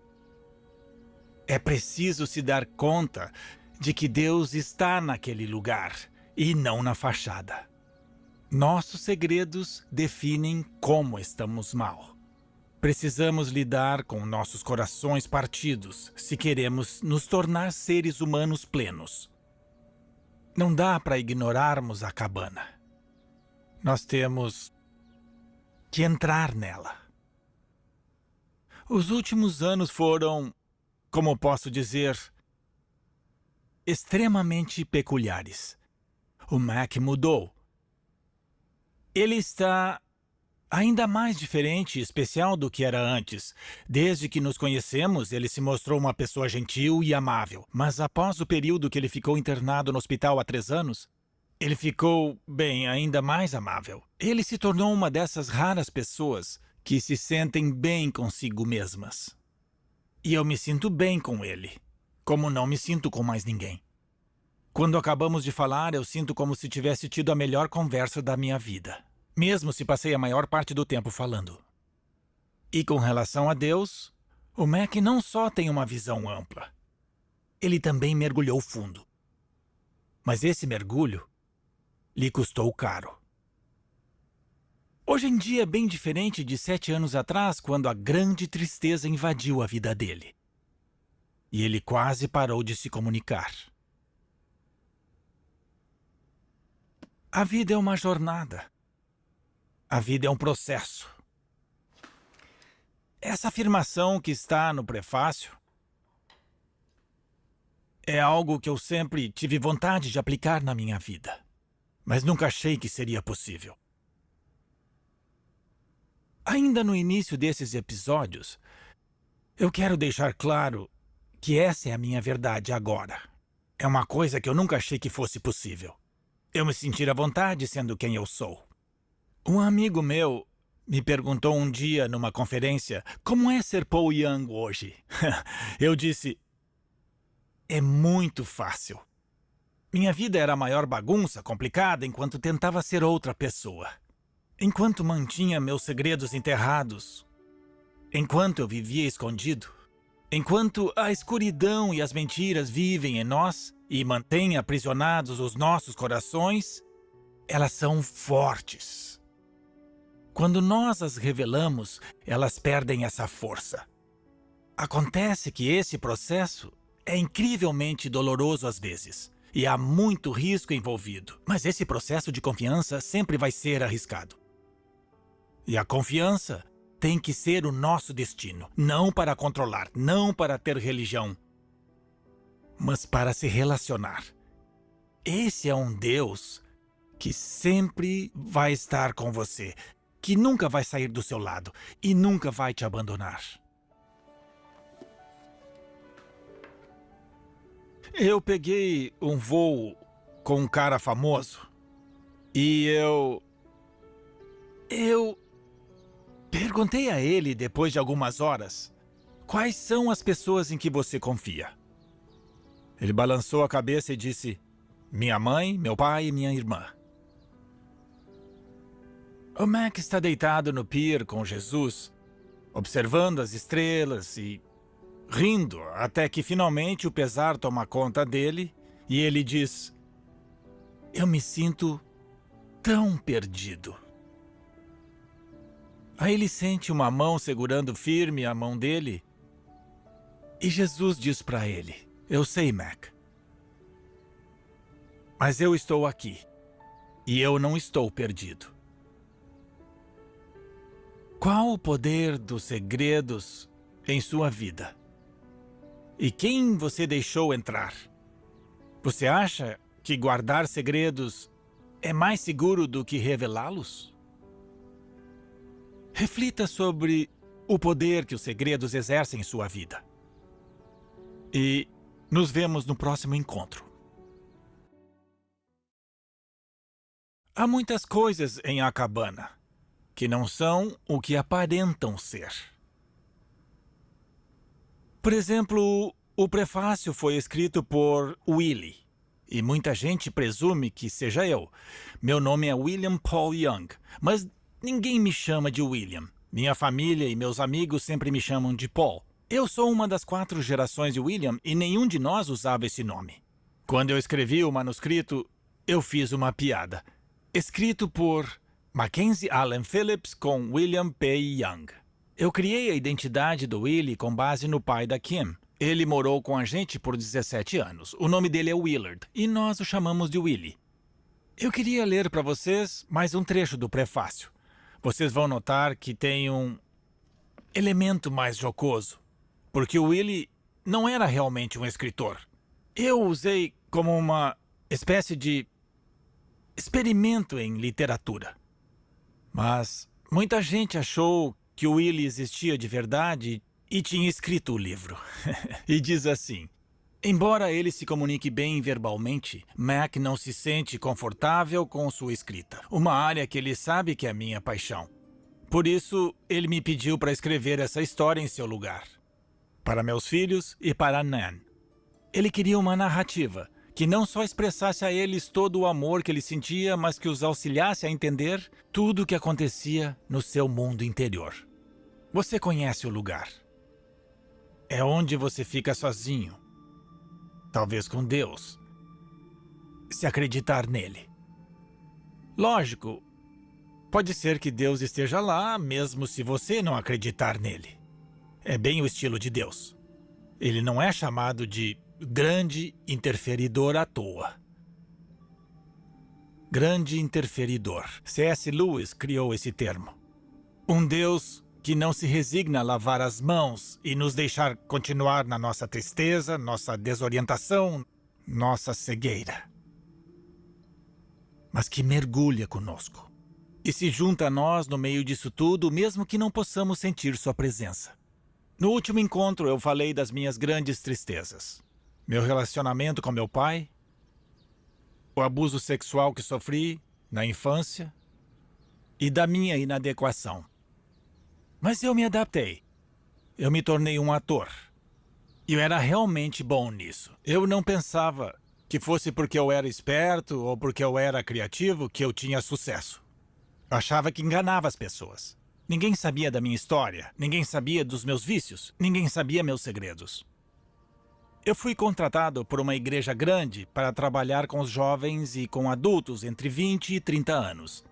[SPEAKER 1] É preciso se dar conta de que Deus está naquele lugar e não na fachada. Nossos segredos definem como estamos mal. Precisamos lidar com nossos corações partidos se queremos nos tornar seres humanos plenos. Não dá para ignorarmos a cabana. Nós temos que entrar nela. Os últimos anos foram, como posso dizer, extremamente peculiares. O Mac mudou. Ele está ainda mais diferente e especial do que era antes. Desde que nos conhecemos, ele se mostrou uma pessoa gentil e amável. Mas após o período que ele ficou internado no hospital há 3 anos, Ele ficou, bem, ainda mais amável. Ele se tornou uma dessas raras pessoas que se sentem bem consigo mesmas. E eu me sinto bem com ele, como não me sinto com mais ninguém. Quando acabamos de falar, eu sinto como se tivesse tido a melhor conversa da minha vida, mesmo se passei a maior parte do tempo falando. E com relação a Deus, o Mac não só tem uma visão ampla, ele também mergulhou fundo. Mas esse mergulho lhe custou caro. Hoje em dia é bem diferente de 7 anos atrás, quando a grande tristeza invadiu a vida dele. E ele quase parou de se comunicar. A vida é uma jornada. A vida é um processo. Essa afirmação que está no prefácio é algo que eu sempre tive vontade de aplicar na minha vida, mas nunca achei que seria possível. Ainda no início desses episódios, eu quero deixar claro que essa é a minha verdade agora. É uma coisa que eu nunca achei que fosse possível. Eu me sentir à vontade sendo quem eu sou. Um amigo meu me perguntou um dia numa conferência como é ser Paul Young hoje. Eu disse, é muito fácil. Minha vida era a maior bagunça, complicada, enquanto tentava ser outra pessoa. Enquanto mantinha meus segredos enterrados. Enquanto eu vivia escondido. Enquanto a escuridão e as mentiras vivem em nós e mantêm aprisionados os nossos corações, elas são fortes. Quando nós as revelamos, elas perdem essa força. Acontece que esse processo é incrivelmente doloroso às vezes, e há muito risco envolvido. Mas esse processo de confiança sempre vai ser arriscado. E a confiança tem que ser o nosso destino, não para controlar, não para ter religião, mas para se relacionar. Esse é um Deus que sempre vai estar com você, que nunca vai sair do seu lado e nunca vai te abandonar. Eu peguei um voo com um cara famoso e eu perguntei a ele, depois de algumas horas, quais são as pessoas em que você confia? Ele balançou a cabeça e disse, minha mãe, meu pai e minha irmã. O Mac está deitado no pier com Jesus, observando as estrelas e rindo, até que finalmente o pesar toma conta dele e ele diz, eu me sinto tão perdido. Aí ele sente uma mão segurando firme a mão dele e Jesus diz para ele, eu sei, Mac, mas eu estou aqui e eu não estou perdido. Qual o poder dos segredos em sua vida? E quem você deixou entrar? Você acha que guardar segredos é mais seguro do que revelá-los? Reflita sobre o poder que os segredos exercem em sua vida. E nos vemos no próximo encontro. Há muitas coisas em A Cabana que não são o que aparentam ser. Por exemplo, o prefácio foi escrito por Willie, e muita gente presume que seja eu. Meu nome é William Paul Young, mas ninguém me chama de William. Minha família e meus amigos sempre me chamam de Paul. Eu sou uma das 4 gerações de William e nenhum de nós usava esse nome. Quando eu escrevi o manuscrito, eu fiz uma piada. Escrito por Mackenzie Allen Phillips com William P. Young. Eu criei a identidade do Willie com base no pai da Kim. Ele morou com a gente por 17 anos. O nome dele é Willard e nós o chamamos de Willie. Eu queria ler para vocês mais um trecho do prefácio. Vocês vão notar que tem um elemento mais jocoso, porque o Willie não era realmente um escritor. Eu o usei como uma espécie de experimento em literatura. Mas muita gente achou que o Willie existia de verdade e tinha escrito o livro. E diz assim, Embora ele se comunique bem verbalmente, Mac não se sente confortável com sua escrita, uma área que ele sabe que é minha paixão. Por isso, ele me pediu para escrever essa história em seu lugar, para meus filhos e para Nan. Ele queria uma narrativa que não só expressasse a eles todo o amor que ele sentia, mas que os auxiliasse a entender tudo o que acontecia no seu mundo interior. Você conhece o lugar. É onde você fica sozinho. Talvez com Deus. Se acreditar nele. Lógico, pode ser que Deus esteja lá, mesmo se você não acreditar nele. É bem o estilo de Deus. Ele não é chamado de grande interferidor à toa. Grande interferidor. C.S. Lewis criou esse termo. Um Deus que não se resigna a lavar as mãos e nos deixar continuar na nossa tristeza, nossa desorientação, nossa cegueira. Mas que mergulha conosco e se junta a nós no meio disso tudo, mesmo que não possamos sentir sua presença. No último encontro, eu falei das minhas grandes tristezas. Meu relacionamento com meu pai, o abuso sexual que sofri na infância e da minha inadequação. Mas eu me adaptei. Eu me tornei um ator. E eu era realmente bom nisso. Eu não pensava que fosse porque eu era esperto ou porque eu era criativo que eu tinha sucesso. Eu achava que enganava as pessoas. Ninguém sabia da minha história, ninguém sabia dos meus vícios, ninguém sabia meus segredos. Eu fui contratado por uma igreja grande para trabalhar com os jovens e com adultos entre 20 e 30 anos.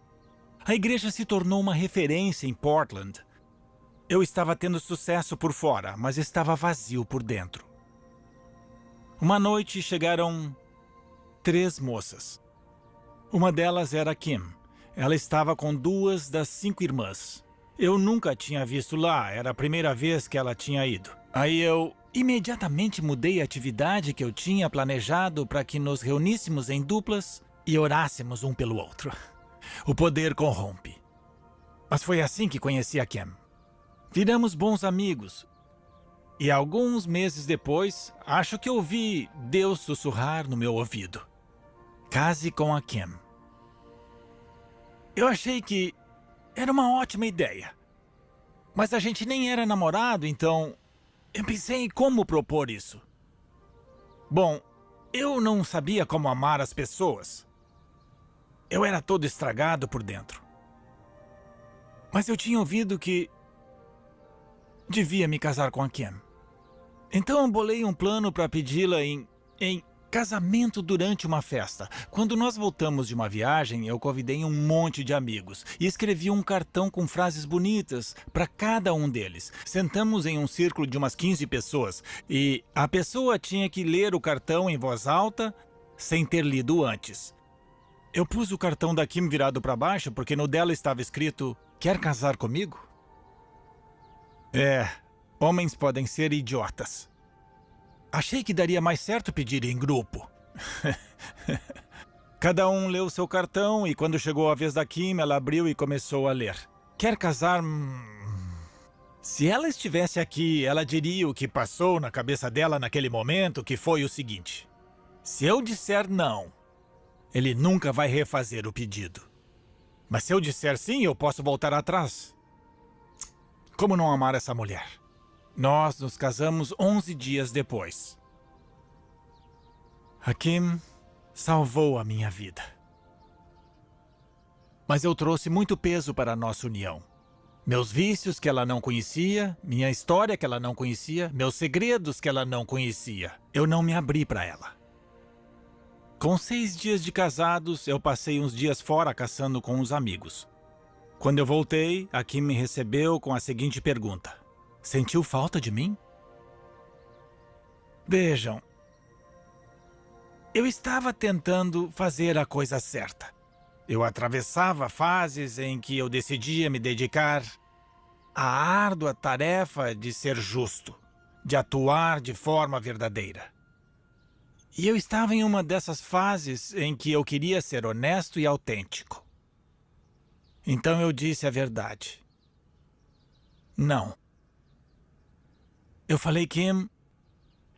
[SPEAKER 1] A igreja se tornou uma referência em Portland. Eu estava tendo sucesso por fora, mas estava vazio por dentro. Uma noite chegaram 3 moças. Uma delas era Kim. Ela estava com 2 das 5 irmãs. Eu nunca a tinha visto lá, era a primeira vez que ela tinha ido. Aí eu imediatamente mudei a atividade que eu tinha planejado para que nos reuníssemos em duplas e orássemos um pelo outro. O poder corrompe. Mas foi assim que conheci a Kim. Viramos bons amigos. E alguns meses depois, acho que ouvi Deus sussurrar no meu ouvido. Case com a Kim. Eu achei que era uma ótima ideia. Mas a gente nem era namorado, então eu pensei em como propor isso. Bom, eu não sabia como amar as pessoas. Eu era todo estragado por dentro. Mas eu tinha ouvido que devia me casar com a Kim. Então eu bolei um plano para pedi-la em casamento durante uma festa. Quando nós voltamos de uma viagem, eu convidei um monte de amigos e escrevi um cartão com frases bonitas para cada um deles. Sentamos em um círculo de umas 15 pessoas e a pessoa tinha que ler o cartão em voz alta sem ter lido antes. Eu pus o cartão da Kim virado para baixo porque no dela estava escrito: "Quer casar comigo?" Homens podem ser idiotas. Achei que daria mais certo pedir em grupo. Cada um leu seu cartão e quando chegou a vez da Kim, ela abriu e começou a ler. Quer casar? Se ela estivesse aqui, ela diria o que passou na cabeça dela naquele momento, que foi o seguinte: se eu disser não, ele nunca vai refazer o pedido. Mas se eu disser sim, eu posso voltar atrás. Como não amar essa mulher? Nós nos casamos 11 dias depois. A Kim salvou a minha vida. Mas eu trouxe muito peso para a nossa união. Meus vícios que ela não conhecia, minha história que ela não conhecia, meus segredos que ela não conhecia. Eu não me abri para ela. Com 6 dias de casados, eu passei uns dias fora caçando com os amigos. Quando eu voltei, a Kim me recebeu com a seguinte pergunta: sentiu falta de mim? Vejam, eu estava tentando fazer a coisa certa. Eu atravessava fases em que eu decidia me dedicar à árdua tarefa de ser justo, de atuar de forma verdadeira. E eu estava em uma dessas fases em que eu queria ser honesto e autêntico. Então eu disse a verdade. Não. Eu falei: Kim,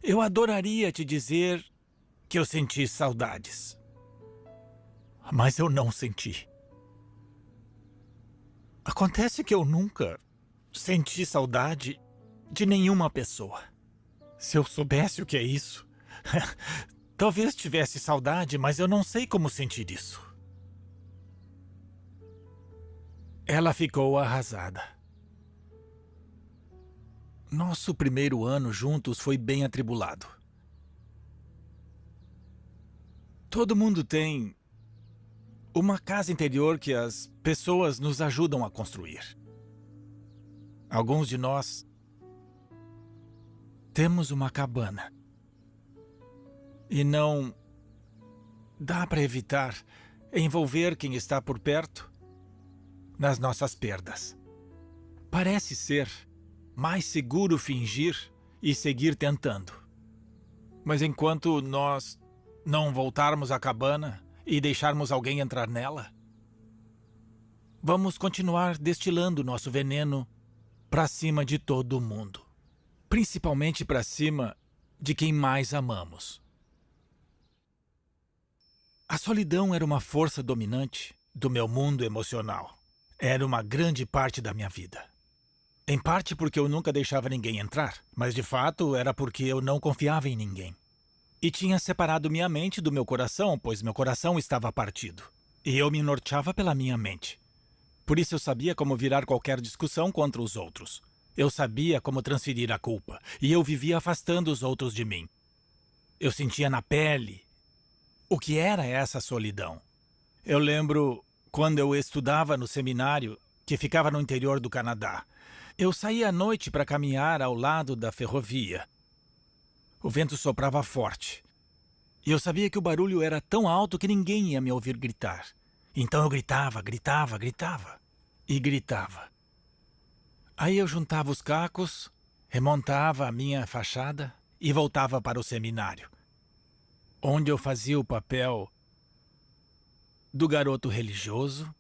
[SPEAKER 1] Eu adoraria te dizer que eu senti saudades. Mas eu não senti. Acontece que eu nunca senti saudade de nenhuma pessoa. Se eu soubesse o que é isso, talvez tivesse saudade, mas eu não sei como sentir isso. Ela ficou arrasada. Nosso primeiro ano juntos foi bem atribulado. Todo mundo tem uma casa interior que as pessoas nos ajudam a construir. Alguns de nós temos uma cabana. E não dá para evitar envolver quem está por perto nas nossas perdas. Parece ser mais seguro fingir e seguir tentando. Mas enquanto nós não voltarmos à cabana e deixarmos alguém entrar nela, vamos continuar destilando nosso veneno para cima de todo mundo. Principalmente para cima de quem mais amamos. A solidão era uma força dominante do meu mundo emocional. Era uma grande parte da minha vida. Em parte porque eu nunca deixava ninguém entrar, mas de fato era porque eu não confiava em ninguém. E tinha separado minha mente do meu coração, pois meu coração estava partido. E eu me norteava pela minha mente. Por isso eu sabia como virar qualquer discussão contra os outros. Eu sabia como transferir a culpa, e eu vivia afastando os outros de mim. Eu sentia na pele o que era essa solidão. Eu lembro quando eu estudava no seminário, que ficava no interior do Canadá. Eu saía à noite para caminhar ao lado da ferrovia. O vento soprava forte. E eu sabia que o barulho era tão alto que ninguém ia me ouvir gritar. Então eu gritava e gritava. Aí eu juntava os cacos, remontava a minha fachada e voltava para o seminário, onde eu fazia o papel do garoto religioso,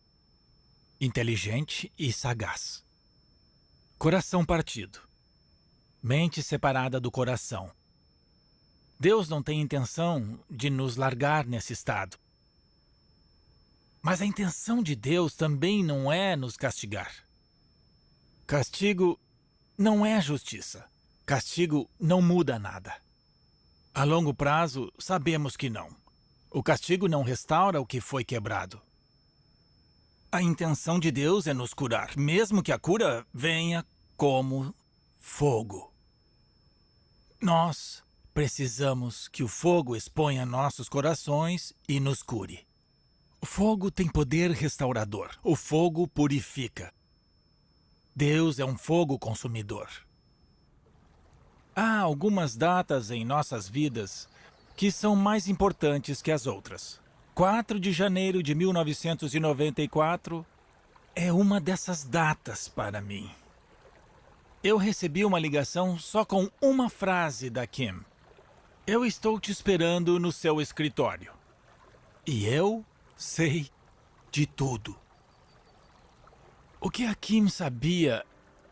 [SPEAKER 1] inteligente e sagaz. Coração partido. Mente separada do coração. Deus não tem intenção de nos largar nesse estado. Mas a intenção de Deus também não é nos castigar. Castigo não é justiça. Castigo não muda nada. A longo prazo, sabemos que não. O castigo não restaura o que foi quebrado. A intenção de Deus é nos curar, mesmo que a cura venha como fogo. Nós precisamos que o fogo exponha nossos corações e nos cure. O fogo tem poder restaurador. O fogo purifica. Deus é um fogo consumidor. Há algumas datas em nossas vidas que são mais importantes que as outras. 4 de janeiro de 1994 é uma dessas datas para mim. Eu recebi uma ligação só com uma frase da Kim. Eu estou te esperando no seu escritório. E eu sei de tudo. O que a Kim sabia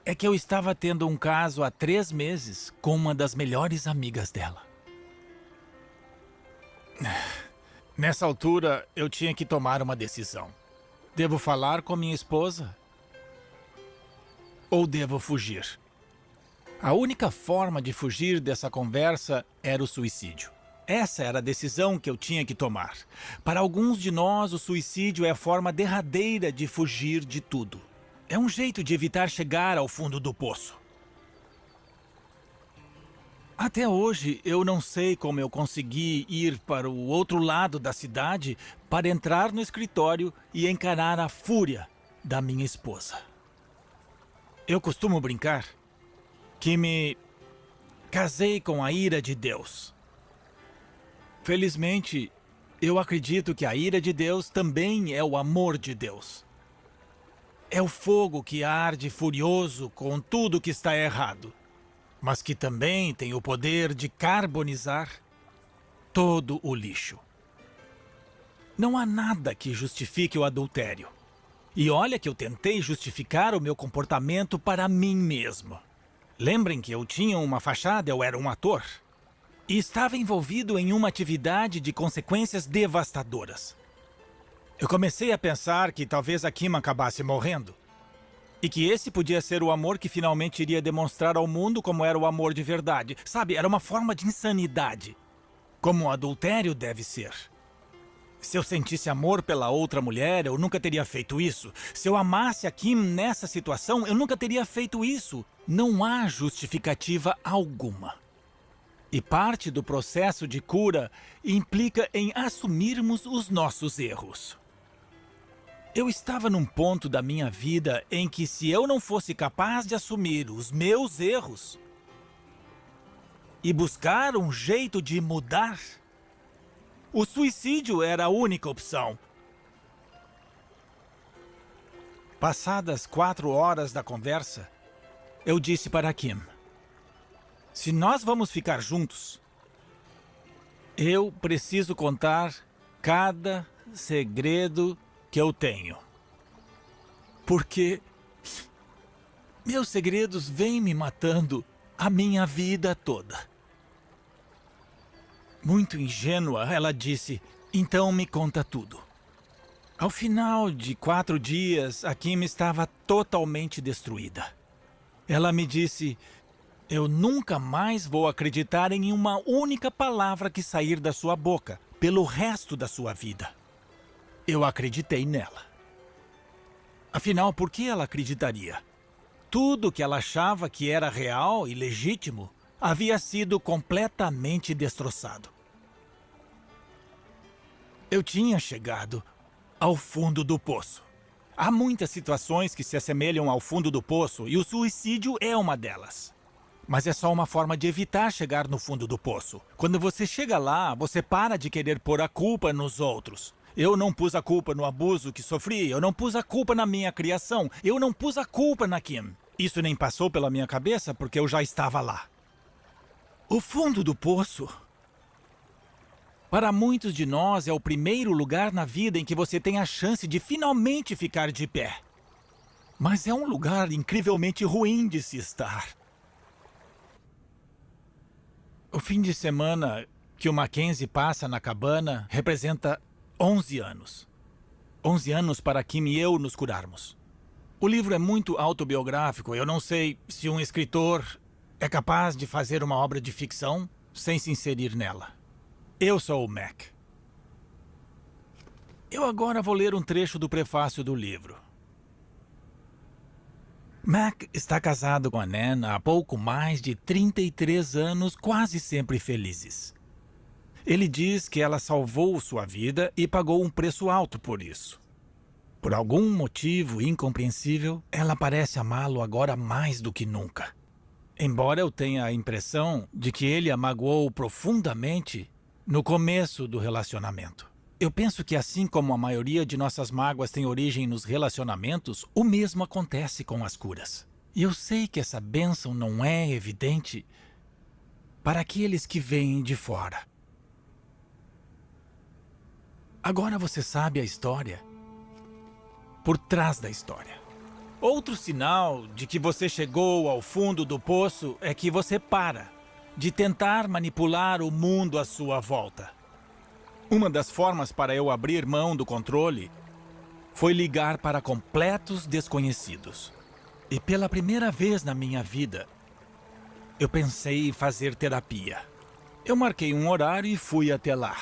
[SPEAKER 1] é que eu estava tendo um caso há 3 meses com uma das melhores amigas dela. Nessa altura, eu tinha que tomar uma decisão. Devo falar com minha esposa? Ou devo fugir? A única forma de fugir dessa conversa era o suicídio. Essa era a decisão que eu tinha que tomar. Para alguns de nós, o suicídio é a forma derradeira de fugir de tudo. É um jeito de evitar chegar ao fundo do poço. Até hoje, eu não sei como eu consegui ir para o outro lado da cidade para entrar no escritório e encarar a fúria da minha esposa. Eu costumo brincar que me casei com a ira de Deus. Felizmente, eu acredito que a ira de Deus também é o amor de Deus. É o fogo que arde furioso com tudo que está errado, mas que também tem o poder de carbonizar todo o lixo. Não há nada que justifique o adultério. E olha que eu tentei justificar o meu comportamento para mim mesmo. Lembrem que eu tinha uma fachada, eu era um ator. e estava envolvido em uma atividade de consequências devastadoras. Eu comecei a pensar que talvez a Kim acabasse morrendo. E que esse podia ser o amor que finalmente iria demonstrar ao mundo como era o amor de verdade. Sabe, era uma forma de insanidade. Como o adultério deve ser. Se eu sentisse amor pela outra mulher, eu nunca teria feito isso. Se eu amasse a Kim nessa situação, eu nunca teria feito isso. Não há justificativa alguma. E parte do processo de cura implica em assumirmos os nossos erros. Eu estava num ponto da minha vida em que, se eu não fosse capaz de assumir os meus erros e buscar um jeito de mudar, o suicídio era a única opção. Passadas 4 horas da conversa, eu disse para Kim: se nós vamos ficar juntos, eu preciso contar cada segredo que eu tenho. Porque meus segredos vêm me matando a minha vida toda. Muito ingênua, ela disse: então me conta tudo. Ao final de 4 dias, a Kim estava totalmente destruída. Ela me disse: eu nunca mais vou acreditar em uma única palavra que sair da sua boca pelo resto da sua vida. Eu acreditei nela. Afinal, por que ela acreditaria? Tudo que ela achava que era real e legítimo havia sido completamente destroçado. Eu tinha chegado ao fundo do poço. Há muitas situações que se assemelham ao fundo do poço e o suicídio é uma delas. Mas é só uma forma de evitar chegar no fundo do poço. Quando você chega lá, você para de querer pôr a culpa nos outros. Eu não pus a culpa no abuso que sofri, eu não pus a culpa na minha criação, eu não pus a culpa na Kim. Isso nem passou pela minha cabeça porque eu já estava lá. O fundo do poço, para muitos de nós, é o primeiro lugar na vida em que você tem a chance de finalmente ficar de pé. Mas é um lugar incrivelmente ruim de se estar. O fim de semana que o Mackenzie passa na cabana representa 11 anos. 11 anos para Kim e eu nos curarmos. O livro é muito autobiográfico. Eu não sei se um escritor é capaz de fazer uma obra de ficção sem se inserir nela. Eu sou o Mac. Eu agora vou ler um trecho do prefácio do livro. Mac está casado com a Nan há pouco mais de 33 anos, quase sempre felizes. Ele diz que ela salvou sua vida e pagou um preço alto por isso. Por algum motivo incompreensível, ela parece amá-lo agora mais do que nunca. Embora eu tenha a impressão de que ele a magoou profundamente no começo do relacionamento. Eu penso que, assim como a maioria de nossas mágoas tem origem nos relacionamentos, o mesmo acontece com as curas. E eu sei que essa bênção não é evidente para aqueles que vêm de fora. Agora você sabe a história por trás da história. Outro sinal de que você chegou ao fundo do poço é que você para de tentar manipular o mundo à sua volta. Uma das formas para eu abrir mão do controle foi ligar para completos desconhecidos. E pela primeira vez na minha vida, eu pensei em fazer terapia. Eu marquei um horário e fui até lá.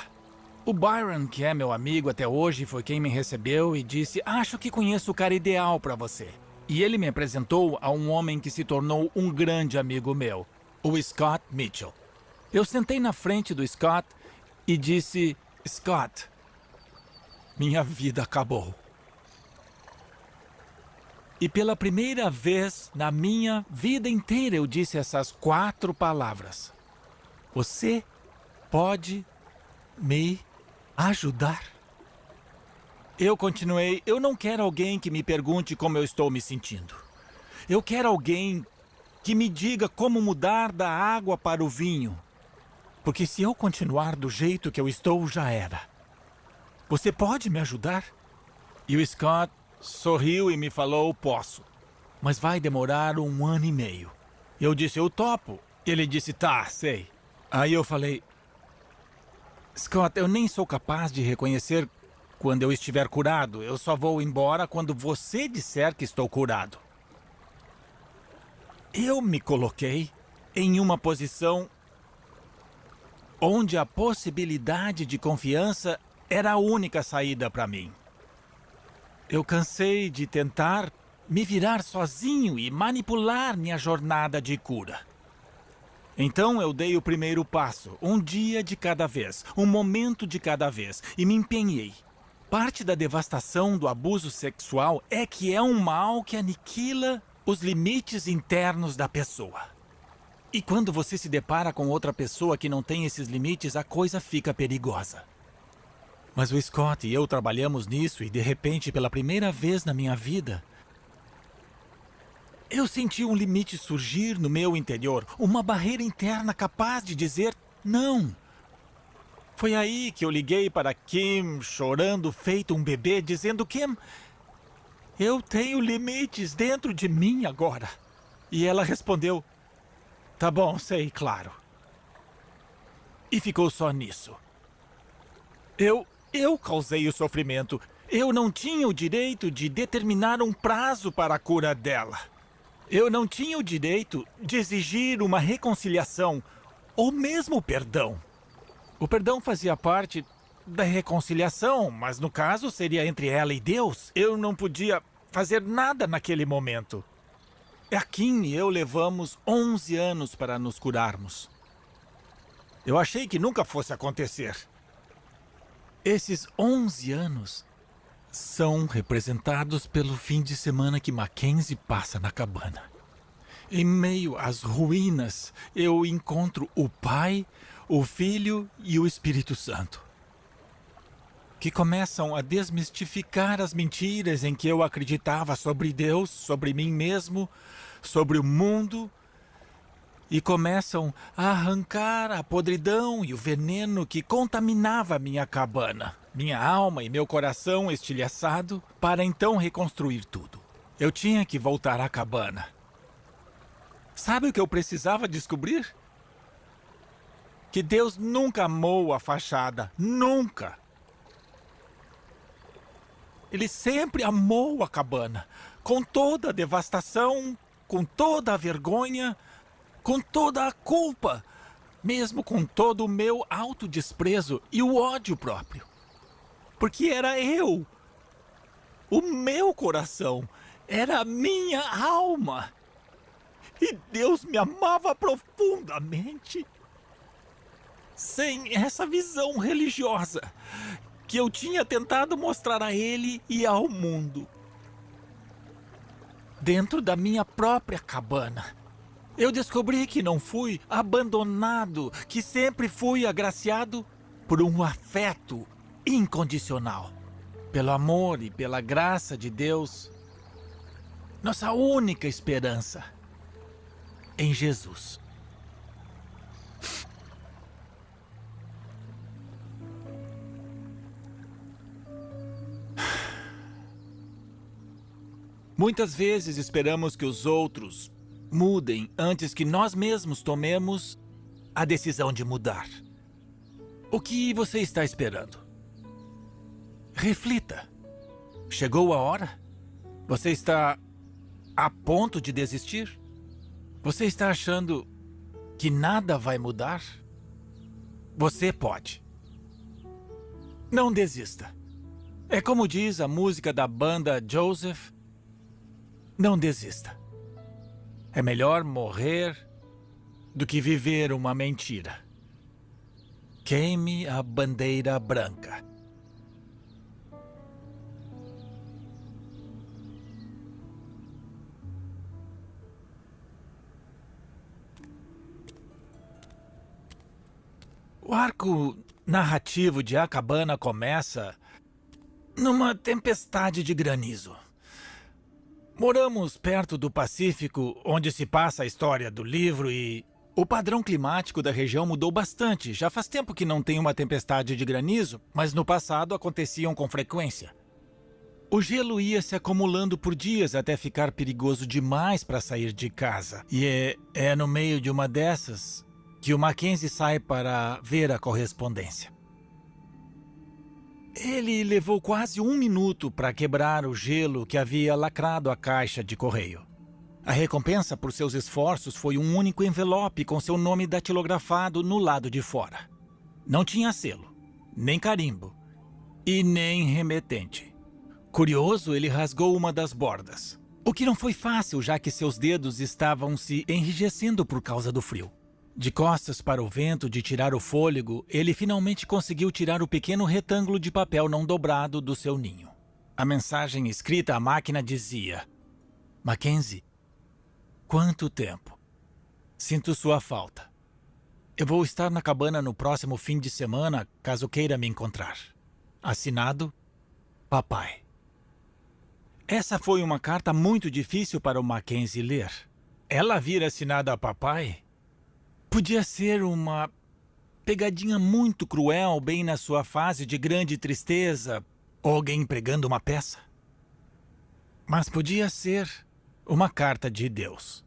[SPEAKER 1] O Byron, que é meu amigo até hoje, foi quem me recebeu e disse: acho que conheço o cara ideal para você. E ele me apresentou a um homem que se tornou um grande amigo meu, o Scott Mitchell. Eu sentei na frente do Scott e disse: Scott, minha vida acabou. E pela primeira vez na minha vida inteira eu disse essas 4 palavras: você pode me ajudar? Eu continuei: eu não quero alguém que me pergunte como eu estou me sentindo. Eu quero alguém que me diga como mudar da água para o vinho. Porque se eu continuar do jeito que eu estou, já era. Você pode me ajudar? E o Scott sorriu e me falou: posso. Mas vai demorar 1 ano e meio. Eu disse: eu topo. Ele disse: tá, sei. Aí eu falei, Scott, eu nem sou capaz de reconhecer quando eu estiver curado. Eu só vou embora quando você disser que estou curado. Eu me coloquei em uma posição onde a possibilidade de confiança era a única saída para mim. Eu cansei de tentar me virar sozinho e manipular minha jornada de cura. Então eu dei o primeiro passo, um dia de cada vez, um momento de cada vez, e me empenhei. Parte da devastação do abuso sexual é que é um mal que aniquila os limites internos da pessoa. E quando você se depara com outra pessoa que não tem esses limites, a coisa fica perigosa. Mas o Scott e eu trabalhamos nisso e, de repente, pela primeira vez na minha vida, eu senti um limite surgir no meu interior, uma barreira interna capaz de dizer não. Foi aí que eu liguei para Kim, chorando feito um bebê, dizendo: Kim, eu tenho limites dentro de mim agora. E ela respondeu: tá bom, sei, claro. E ficou só nisso. Eu causei o sofrimento. Eu não tinha o direito de determinar um prazo para a cura dela. Eu não tinha o direito de exigir uma reconciliação ou mesmo perdão. O perdão fazia parte da reconciliação, mas no caso seria entre ela e Deus. Eu não podia fazer nada naquele momento. A Kim e eu levamos 11 anos para nos curarmos. Eu achei que nunca fosse acontecer. Esses 11 anos são representados pelo fim de semana que Mackenzie passa na cabana. Em meio às ruínas, eu encontro o Pai, o Filho e o Espírito Santo, que começam a desmistificar as mentiras em que eu acreditava sobre Deus, sobre mim mesmo, sobre o mundo, e começam a arrancar a podridão e o veneno que contaminava minha cabana, minha alma e meu coração estilhaçado, para então reconstruir tudo. Eu tinha que voltar à cabana. Sabe o que eu precisava descobrir? Que Deus nunca amou a fachada. Nunca! Ele sempre amou a cabana, com toda a devastação, com toda a vergonha, com toda a culpa, mesmo com todo o meu autodesprezo e o ódio próprio. Porque era eu, o meu coração, era a minha alma. E Deus me amava profundamente. Sem essa visão religiosa que eu tinha tentado mostrar a Ele e ao mundo. Dentro da minha própria cabana, eu descobri que não fui abandonado, que sempre fui agraciado por um afeto incondicional. Pelo amor e pela graça de Deus, nossa única esperança em Jesus. Muitas vezes esperamos que os outros mudem antes que nós mesmos tomemos a decisão de mudar. O que você está esperando? Reflita. Chegou a hora? Você está a ponto de desistir? Você está achando que nada vai mudar? Você pode. Não desista. É como diz a música da banda Joseph: não desista. É melhor morrer do que viver uma mentira. Queime a bandeira branca. O arco narrativo de A Cabana começa numa tempestade de granizo. Moramos perto do Pacífico, onde se passa a história do livro, e o padrão climático da região mudou bastante. Já faz tempo que não tem uma tempestade de granizo, mas no passado aconteciam com frequência. O gelo ia se acumulando por dias até ficar perigoso demais para sair de casa. E é no meio de uma dessas que o Mackenzie sai para ver a correspondência. Ele levou quase 1 minuto para quebrar o gelo que havia lacrado a caixa de correio. A recompensa por seus esforços foi um único envelope com seu nome datilografado no lado de fora. Não tinha selo, nem carimbo e nem remetente. Curioso, ele rasgou uma das bordas. O que não foi fácil, já que seus dedos estavam se enrijecendo por causa do frio. De costas para o vento de tirar o fôlego, ele finalmente conseguiu tirar o pequeno retângulo de papel não dobrado do seu ninho. A mensagem escrita à máquina dizia: Mackenzie, quanto tempo? Sinto sua falta. Eu vou estar na cabana no próximo fim de semana, caso queira me encontrar. Assinado, Papai. Essa foi uma carta muito difícil para o Mackenzie ler. Ela vir assinada a Papai podia ser uma pegadinha muito cruel bem na sua fase de grande tristeza, ou alguém pregando uma peça. Mas podia ser uma carta de Deus.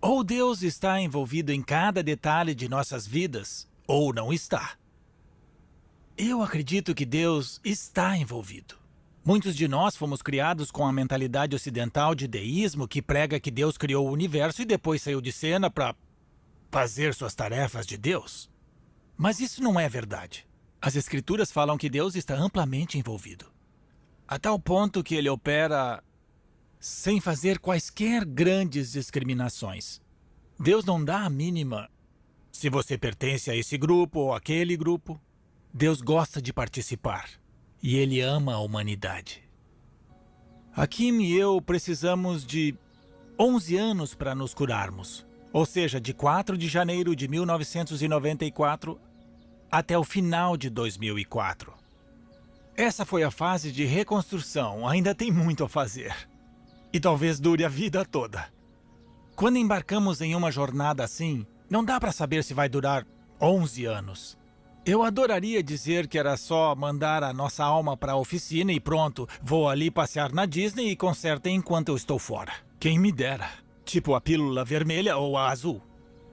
[SPEAKER 1] Ou Deus está envolvido em cada detalhe de nossas vidas, ou não está. Eu acredito que Deus está envolvido. Muitos de nós fomos criados com a mentalidade ocidental de deísmo que prega que Deus criou o universo e depois saiu de cena para fazer suas tarefas de Deus. Mas isso não é verdade. As Escrituras falam que Deus está amplamente envolvido, a tal ponto que ele opera sem fazer quaisquer grandes discriminações. Deus não dá a mínima se você pertence a esse grupo ou aquele grupo. Deus gosta de participar e ele ama a humanidade. A Kim e eu precisamos de 11 anos para nos curarmos, ou seja, de 4 de janeiro de 1994 até o final de 2004. Essa foi a fase de reconstrução, ainda tem muito a fazer. E talvez dure a vida toda. Quando embarcamos em uma jornada assim, não dá para saber se vai durar 11 anos. Eu adoraria dizer que era só mandar a nossa alma para a oficina e pronto, vou ali passear na Disney e consertem enquanto eu estou fora. Quem me dera. Tipo a pílula vermelha ou a azul.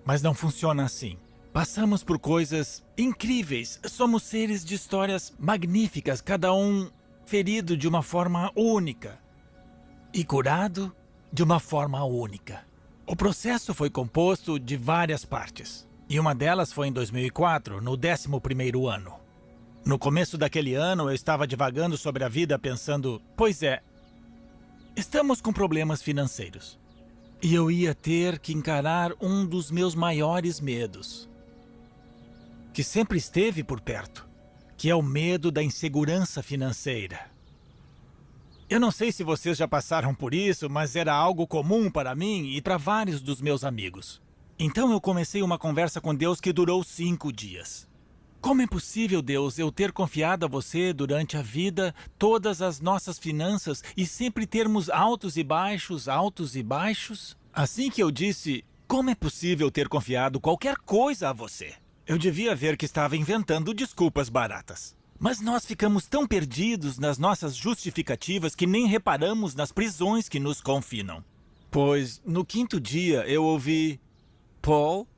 [SPEAKER 1] Mas não funciona assim. Passamos por coisas incríveis. Somos seres de histórias magníficas, cada um ferido de uma forma única e curado de uma forma única. O processo foi composto de várias partes. E uma delas foi em 2004, no 11º ano. No começo daquele ano, eu estava divagando sobre a vida pensando, pois é, estamos com problemas financeiros. E eu ia ter que encarar um dos meus maiores medos, que sempre esteve por perto, que é o medo da insegurança financeira. Eu não sei se vocês já passaram por isso, mas era algo comum para mim e para vários dos meus amigos. Então eu comecei uma conversa com Deus que durou 5 dias. Como é possível, Deus, eu ter confiado a você durante a vida todas as nossas finanças e sempre termos altos e baixos, altos e baixos? Assim que eu disse, como é possível ter confiado qualquer coisa a você? Eu devia ver que estava inventando desculpas baratas. Mas nós ficamos tão perdidos nas nossas justificativas que nem reparamos nas prisões que nos confinam. Pois, no 5º dia, eu ouvi: Paul,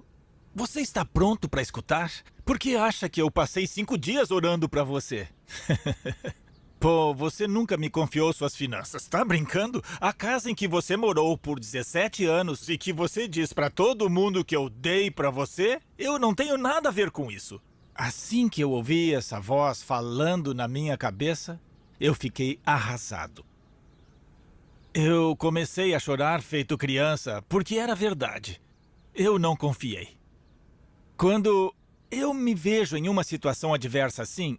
[SPEAKER 1] você está pronto para escutar? Por que acha que eu passei 5 dias orando para você? Paul, você nunca me confiou suas finanças, tá brincando? A casa em que você morou por 17 anos e que você diz para todo mundo que eu dei para você, eu não tenho nada a ver com isso. Assim que eu ouvi essa voz falando na minha cabeça, eu fiquei arrasado. Eu comecei a chorar feito criança, porque era verdade. Eu não confiei. Quando eu me vejo em uma situação adversa assim,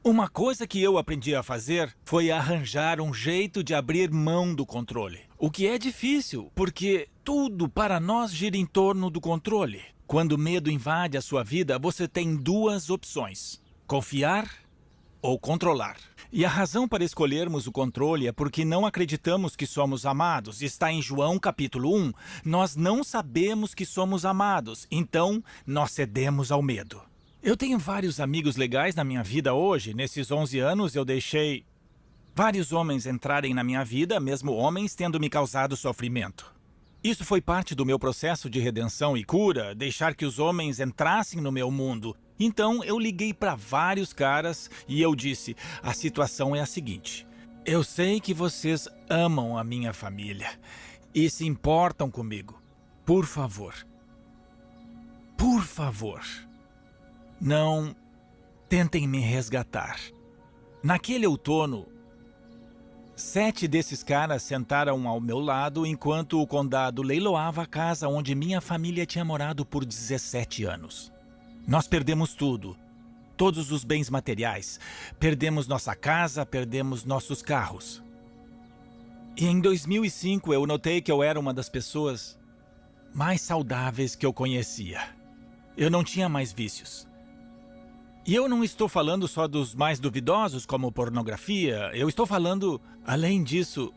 [SPEAKER 1] uma coisa que eu aprendi a fazer foi arranjar um jeito de abrir mão do controle. O que é difícil, porque tudo para nós gira em torno do controle. Quando o medo invade a sua vida, você tem 2 opções: confiar ou controlar. E a razão para escolhermos o controle é porque não acreditamos que somos amados. Está em João capítulo 1. Nós não sabemos que somos amados, então nós cedemos ao medo. Eu tenho vários amigos legais na minha vida hoje. Nesses 11 anos eu deixei vários homens entrarem na minha vida, mesmo homens tendo me causado sofrimento. Isso foi parte do meu processo de redenção e cura, deixar que os homens entrassem no meu mundo. Então eu liguei para vários caras e eu disse: a situação é a seguinte. Eu sei que vocês amam a minha família e se importam comigo. Por favor, não tentem me resgatar. Naquele outono, 7 desses caras sentaram ao meu lado enquanto o condado leiloava a casa onde minha família tinha morado por 17 anos. Nós perdemos tudo. Todos os bens materiais. Perdemos nossa casa, perdemos nossos carros. E em 2005 eu notei que eu era uma das pessoas mais saudáveis que eu conhecia. Eu não tinha mais vícios. E eu não estou falando só dos mais duvidosos, como pornografia. Eu estou falando, além disso,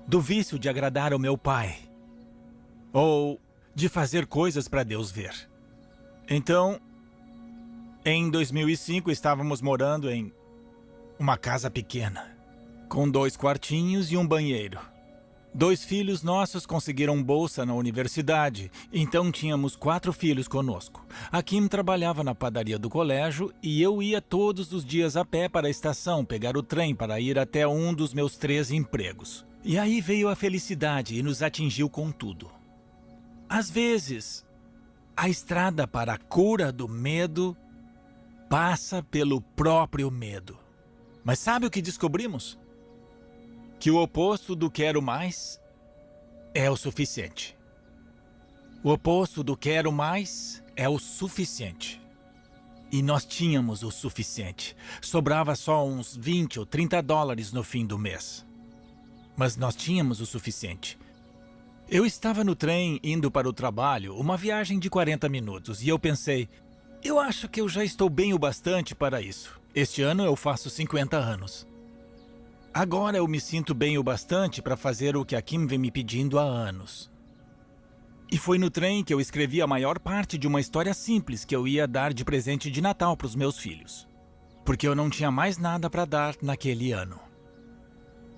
[SPEAKER 1] do vício de agradar ao meu pai. Ou de fazer coisas para Deus ver. Então, em 2005, estávamos morando em uma casa pequena, com 2 quartinhos e um banheiro. 2 filhos nossos conseguiram bolsa na universidade, então tínhamos 4 filhos conosco. A Kim trabalhava na padaria do colégio e eu ia todos os dias a pé para a estação pegar o trem para ir até um dos meus 3 empregos. E aí veio a felicidade e nos atingiu com tudo. Às vezes, a estrada para a cura do medo passa pelo próprio medo. Mas sabe o que descobrimos? Que o oposto do quero mais é o suficiente. O oposto do quero mais é o suficiente. E nós tínhamos o suficiente. Sobrava só uns 20 ou 30 dólares no fim do mês. Mas nós tínhamos o suficiente. Eu estava no trem indo para o trabalho, uma viagem de 40 minutos, e eu pensei, eu acho que eu já estou bem o bastante para isso. Este ano eu faço 50 anos. Agora eu me sinto bem o bastante para fazer o que a Kim vem me pedindo há anos. E foi no trem que eu escrevi a maior parte de uma história simples que eu ia dar de presente de Natal para os meus filhos. Porque eu não tinha mais nada para dar naquele ano.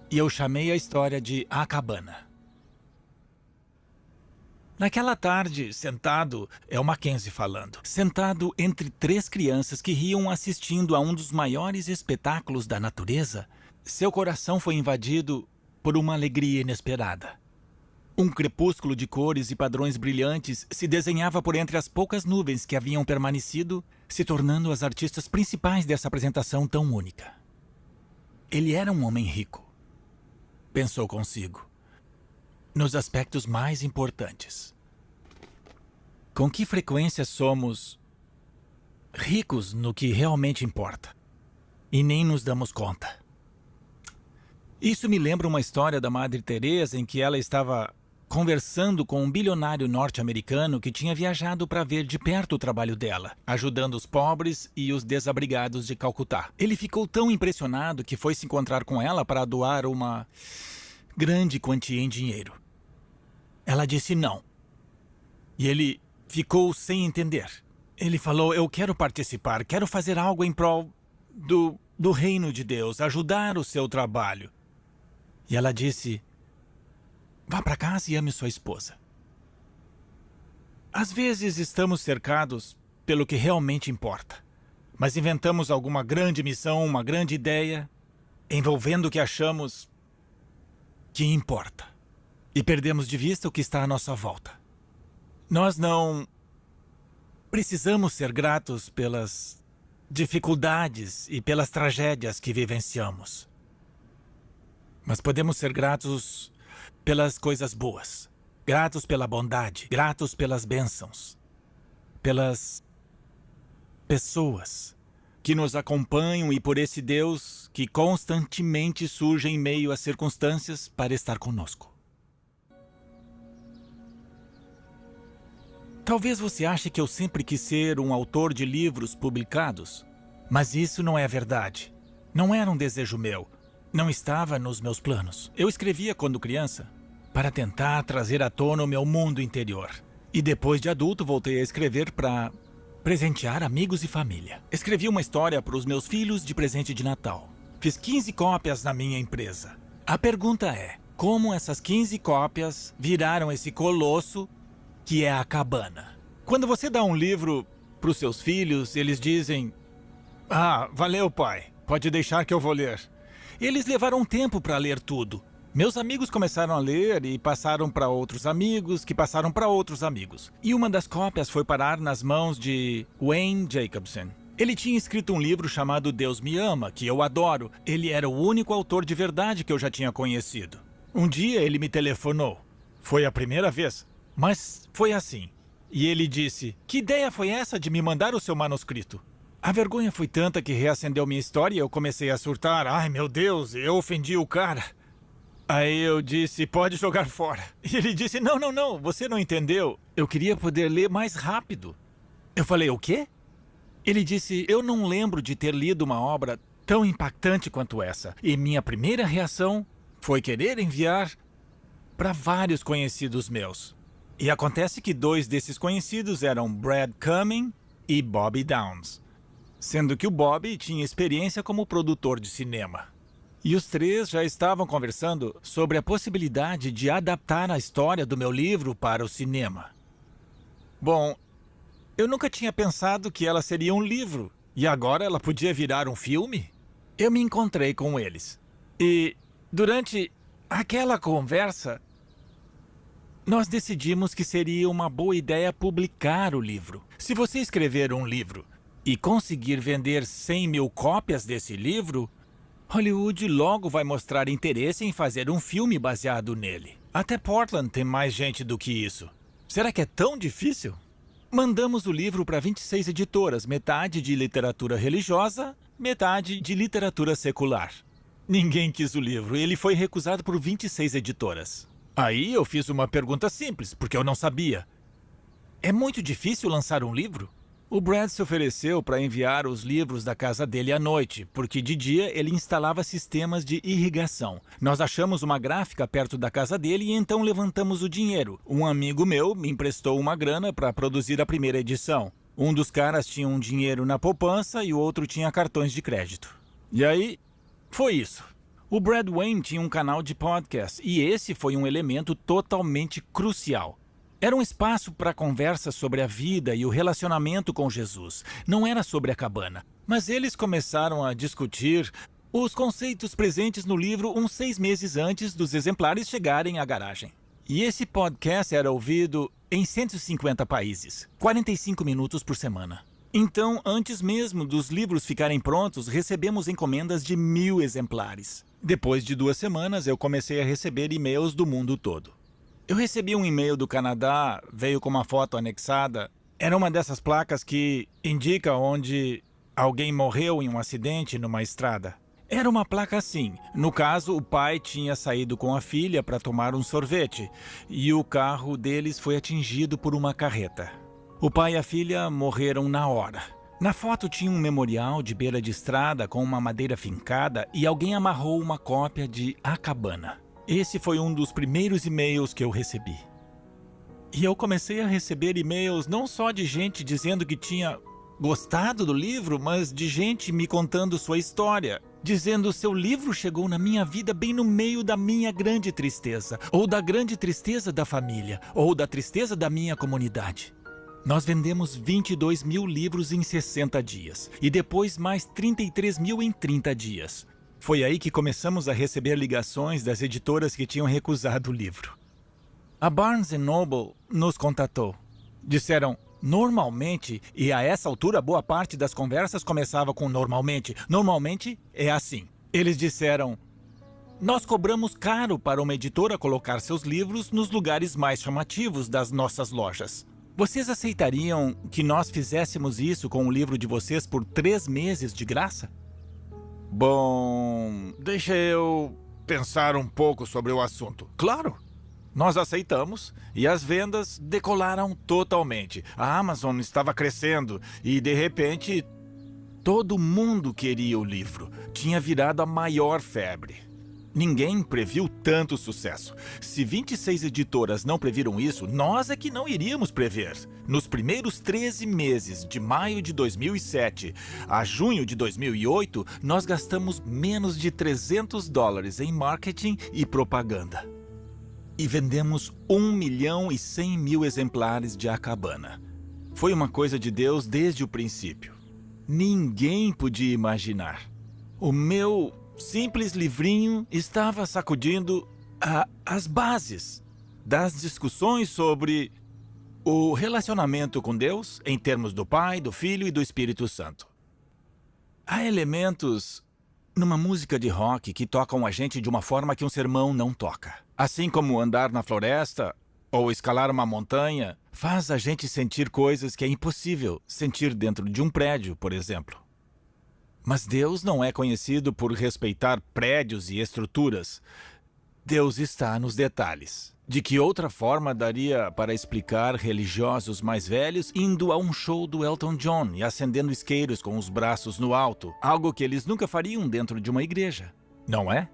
[SPEAKER 1] E eu chamei a história de A Cabana. Naquela tarde, sentado, é o Mackenzie falando, sentado entre 3 crianças que riam assistindo a um dos maiores espetáculos da natureza, seu coração foi invadido por uma alegria inesperada. Um crepúsculo de cores e padrões brilhantes se desenhava por entre as poucas nuvens que haviam permanecido, se tornando as artistas principais dessa apresentação tão única. Ele era um homem rico, pensou consigo. Nos aspectos mais importantes. Com que frequência somos ricos no que realmente importa e nem nos damos conta? Isso me lembra uma história da Madre Teresa em que ela estava conversando com um bilionário norte-americano que tinha viajado para ver de perto o trabalho dela, ajudando os pobres e os desabrigados de Calcutá. Ele ficou tão impressionado que foi se encontrar com ela para doar uma grande quantia em dinheiro. Ela disse não. E ele ficou sem entender. Ele falou, eu quero participar, quero fazer algo em prol do reino de Deus, ajudar o seu trabalho. E ela disse, vá para casa e ame sua esposa. Às vezes estamos cercados pelo que realmente importa, mas inventamos alguma grande missão, uma grande ideia, envolvendo o que achamos que importa. E perdemos de vista o que está à nossa volta. Nós não precisamos ser gratos pelas dificuldades e pelas tragédias que vivenciamos. Mas podemos ser gratos pelas coisas boas. Gratos pela bondade. Gratos pelas bênçãos. Pelas pessoas que nos acompanham e por esse Deus que constantemente surge em meio às circunstâncias para estar conosco. Talvez você ache que eu sempre quis ser um autor de livros publicados, mas isso não é verdade. Não era um desejo meu. Não estava nos meus planos. Eu escrevia quando criança para tentar trazer à tona o meu mundo interior. E depois de adulto voltei a escrever para presentear amigos e família. Escrevi uma história para os meus filhos de presente de Natal. Fiz 15 cópias na minha empresa. A pergunta é, como essas 15 cópias viraram esse colosso que é a cabana. Quando você dá um livro para os seus filhos, eles dizem: "Ah, valeu, pai. Pode deixar que eu vou ler." Eles levaram tempo para ler tudo. Meus amigos começaram a ler e passaram para outros amigos, que passaram para outros amigos. E uma das cópias foi parar nas mãos de Wayne Jacobson. Ele tinha escrito um livro chamado Deus Me Ama, que eu adoro. Ele era o único autor de verdade que eu já tinha conhecido. Um dia ele me telefonou. Foi a primeira vez, mas foi assim. E ele disse: "Que ideia foi essa de me mandar o seu manuscrito?" A vergonha foi tanta que reacendeu minha história e eu comecei a surtar. Ai, meu Deus, eu ofendi o cara. Aí eu disse: "Pode jogar fora." E ele disse: Não, você não entendeu. Eu queria poder ler mais rápido." Eu falei: "O quê?" Ele disse: "Eu não lembro de ter lido uma obra tão impactante quanto essa." E minha primeira reação foi querer enviar para vários conhecidos meus. E acontece que 2 desses conhecidos eram Brad Cumming e Bobby Downs, sendo que o Bobby tinha experiência como produtor de cinema. E os 3 já estavam conversando sobre a possibilidade de adaptar a história do meu livro para o cinema. Bom, eu nunca tinha pensado que ela seria um livro, e agora ela podia virar um filme? Eu me encontrei com eles. E durante aquela conversa, nós decidimos que seria uma boa ideia publicar o livro. Se você escrever um livro e conseguir vender 100 mil cópias desse livro, Hollywood logo vai mostrar interesse em fazer um filme baseado nele. Até Portland tem mais gente do que isso. Será que é tão difícil? Mandamos o livro para 26 editoras, metade de literatura religiosa, metade de literatura secular. Ninguém quis o livro e ele foi recusado por 26 editoras. Aí eu fiz uma pergunta simples, porque eu não sabia. É muito difícil lançar um livro? O Brad se ofereceu para enviar os livros da casa dele à noite, porque de dia ele instalava sistemas de irrigação. Nós achamos uma gráfica perto da casa dele e então levantamos o dinheiro. Um amigo meu me emprestou uma grana para produzir a primeira edição. Um dos caras tinha um dinheiro na poupança e o outro tinha cartões de crédito. E aí, foi isso. O Brad Wayne tinha um canal de podcast e esse foi um elemento totalmente crucial. Era um espaço para conversa sobre a vida e o relacionamento com Jesus. Não era sobre a cabana. Mas eles começaram a discutir os conceitos presentes no livro uns 6 meses antes dos exemplares chegarem à garagem. E esse podcast era ouvido em 150 países, 45 minutos por semana. Então, antes mesmo dos livros ficarem prontos, recebemos encomendas de 1000 exemplares. Depois de 2 semanas, eu comecei a receber e-mails do mundo todo. Eu recebi um e-mail do Canadá, veio com uma foto anexada. Era uma dessas placas que indica onde alguém morreu em um acidente numa estrada. Era uma placa assim. No caso, o pai tinha saído com a filha para tomar um sorvete e o carro deles foi atingido por uma carreta. O pai e a filha morreram na hora. Na foto tinha um memorial de beira de estrada com uma madeira fincada e alguém amarrou uma cópia de A Cabana. Esse foi um dos primeiros e-mails que eu recebi. E eu comecei a receber e-mails não só de gente dizendo que tinha gostado do livro, mas de gente me contando sua história, dizendo: "Seu livro chegou na minha vida bem no meio da minha grande tristeza, ou da grande tristeza da família, ou da tristeza da minha comunidade." Nós vendemos 22 mil livros em 60 dias, e depois mais 33 mil em 30 dias. Foi aí que começamos a receber ligações das editoras que tinham recusado o livro. A Barnes & Noble nos contatou. Disseram: "Normalmente", e a essa altura boa parte das conversas começava com normalmente. Normalmente é assim. Eles disseram: "Nós cobramos caro para uma editora colocar seus livros nos lugares mais chamativos das nossas lojas. Vocês aceitariam que nós fizéssemos isso com o livro de vocês por 3 meses de graça?" Bom, deixa eu pensar um pouco sobre o assunto. Claro, nós aceitamos e as vendas decolaram totalmente. A Amazon estava crescendo e, de repente, todo mundo queria o livro. Tinha virado a maior febre. Ninguém previu tanto sucesso. Se 26 editoras não previram isso, nós é que não iríamos prever. Nos primeiros 13 meses, de maio de 2007 a junho de 2008, nós gastamos menos de $300 em marketing e propaganda. E vendemos 1.100.000 exemplares de A Cabana. Foi uma coisa de Deus desde o princípio. Ninguém podia imaginar. O meu simples livrinho estava sacudindo as bases das discussões sobre o relacionamento com Deus em termos do Pai, do Filho e do Espírito Santo. Há elementos numa música de rock que tocam a gente de uma forma que um sermão não toca. Assim como andar na floresta ou escalar uma montanha faz a gente sentir coisas que é impossível sentir dentro de um prédio, por exemplo. Mas Deus não é conhecido por respeitar prédios e estruturas. Deus está nos detalhes. De que outra forma daria para explicar religiosos mais velhos indo a um show do Elton John e acendendo isqueiros com os braços no alto? Algo que eles nunca fariam dentro de uma igreja, não é?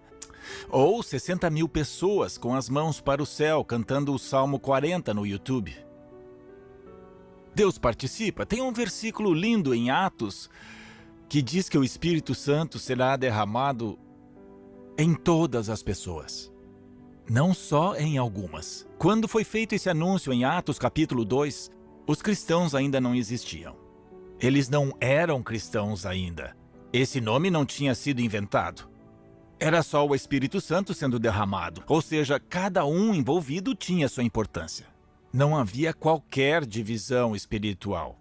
[SPEAKER 1] Ou 60.000 pessoas com as mãos para o céu cantando o Salmo 40 no YouTube. Deus participa. Tem um versículo lindo em Atos que diz que o Espírito Santo será derramado em todas as pessoas, não só em algumas. Quando foi feito esse anúncio em Atos capítulo 2, os cristãos ainda não existiam. Eles não eram cristãos ainda. Esse nome não tinha sido inventado. Era só o Espírito Santo sendo derramado, ou seja, cada um envolvido tinha sua importância. Não havia qualquer divisão espiritual.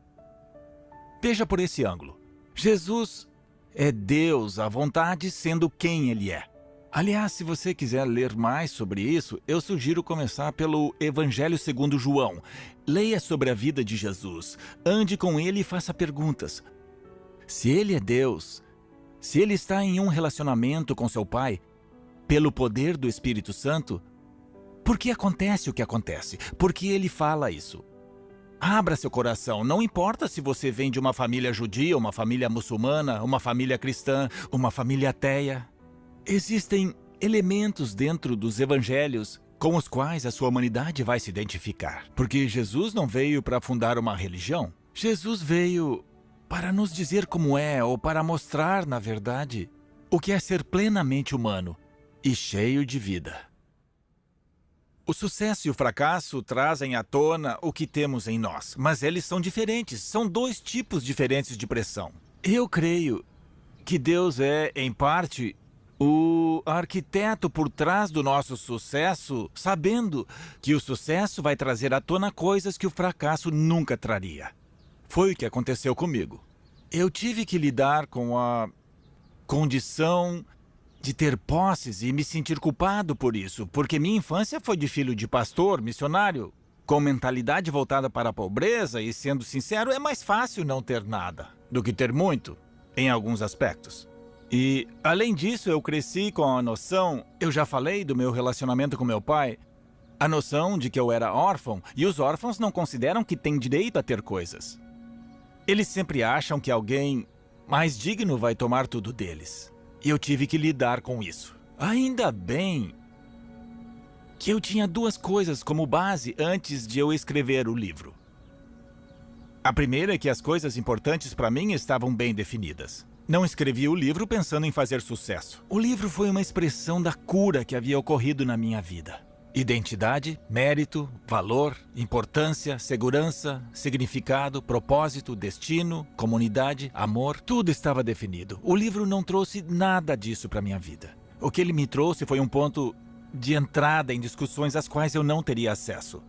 [SPEAKER 1] Veja por esse ângulo. Jesus é Deus à vontade, sendo quem Ele é. Aliás, se você quiser ler mais sobre isso, eu sugiro começar pelo Evangelho segundo João. Leia sobre a vida de Jesus, ande com Ele e faça perguntas. Se Ele é Deus, se Ele está em um relacionamento com seu Pai, pelo poder do Espírito Santo, por que acontece o que acontece? Por que Ele fala isso? Abra seu coração, não importa se você vem de uma família judia, uma família muçulmana, uma família cristã, uma família ateia. Existem elementos dentro dos evangelhos com os quais a sua humanidade vai se identificar. Porque Jesus não veio para fundar uma religião. Jesus veio para nos dizer como é, ou para mostrar, na verdade, o que é ser plenamente humano e cheio de vida. O sucesso e o fracasso trazem à tona o que temos em nós, mas eles são diferentes, são dois tipos diferentes de pressão. Eu creio que Deus é, em parte, o arquiteto por trás do nosso sucesso, sabendo que o sucesso vai trazer à tona coisas que o fracasso nunca traria. Foi o que aconteceu comigo. Eu tive que lidar com a condição de ter posses e me sentir culpado por isso, porque minha infância foi de filho de pastor, missionário, com mentalidade voltada para a pobreza e, sendo sincero, é mais fácil não ter nada do que ter muito, em alguns aspectos. E, além disso, eu cresci com a noção, eu já falei do meu relacionamento com meu pai, a noção de que eu era órfão, e os órfãos não consideram que têm direito a ter coisas. Eles sempre acham que alguém mais digno vai tomar tudo deles. E eu tive que lidar com isso. Ainda bem que eu tinha duas coisas como base antes de eu escrever o livro. A primeira é que as coisas importantes para mim estavam bem definidas. Não escrevi o livro pensando em fazer sucesso. O livro foi uma expressão da cura que havia ocorrido na minha vida. Identidade, mérito, valor, importância, segurança, significado, propósito, destino, comunidade, amor, tudo estava definido. O livro não trouxe nada disso para minha vida. O que ele me trouxe foi um ponto de entrada em discussões às quais eu não teria acesso,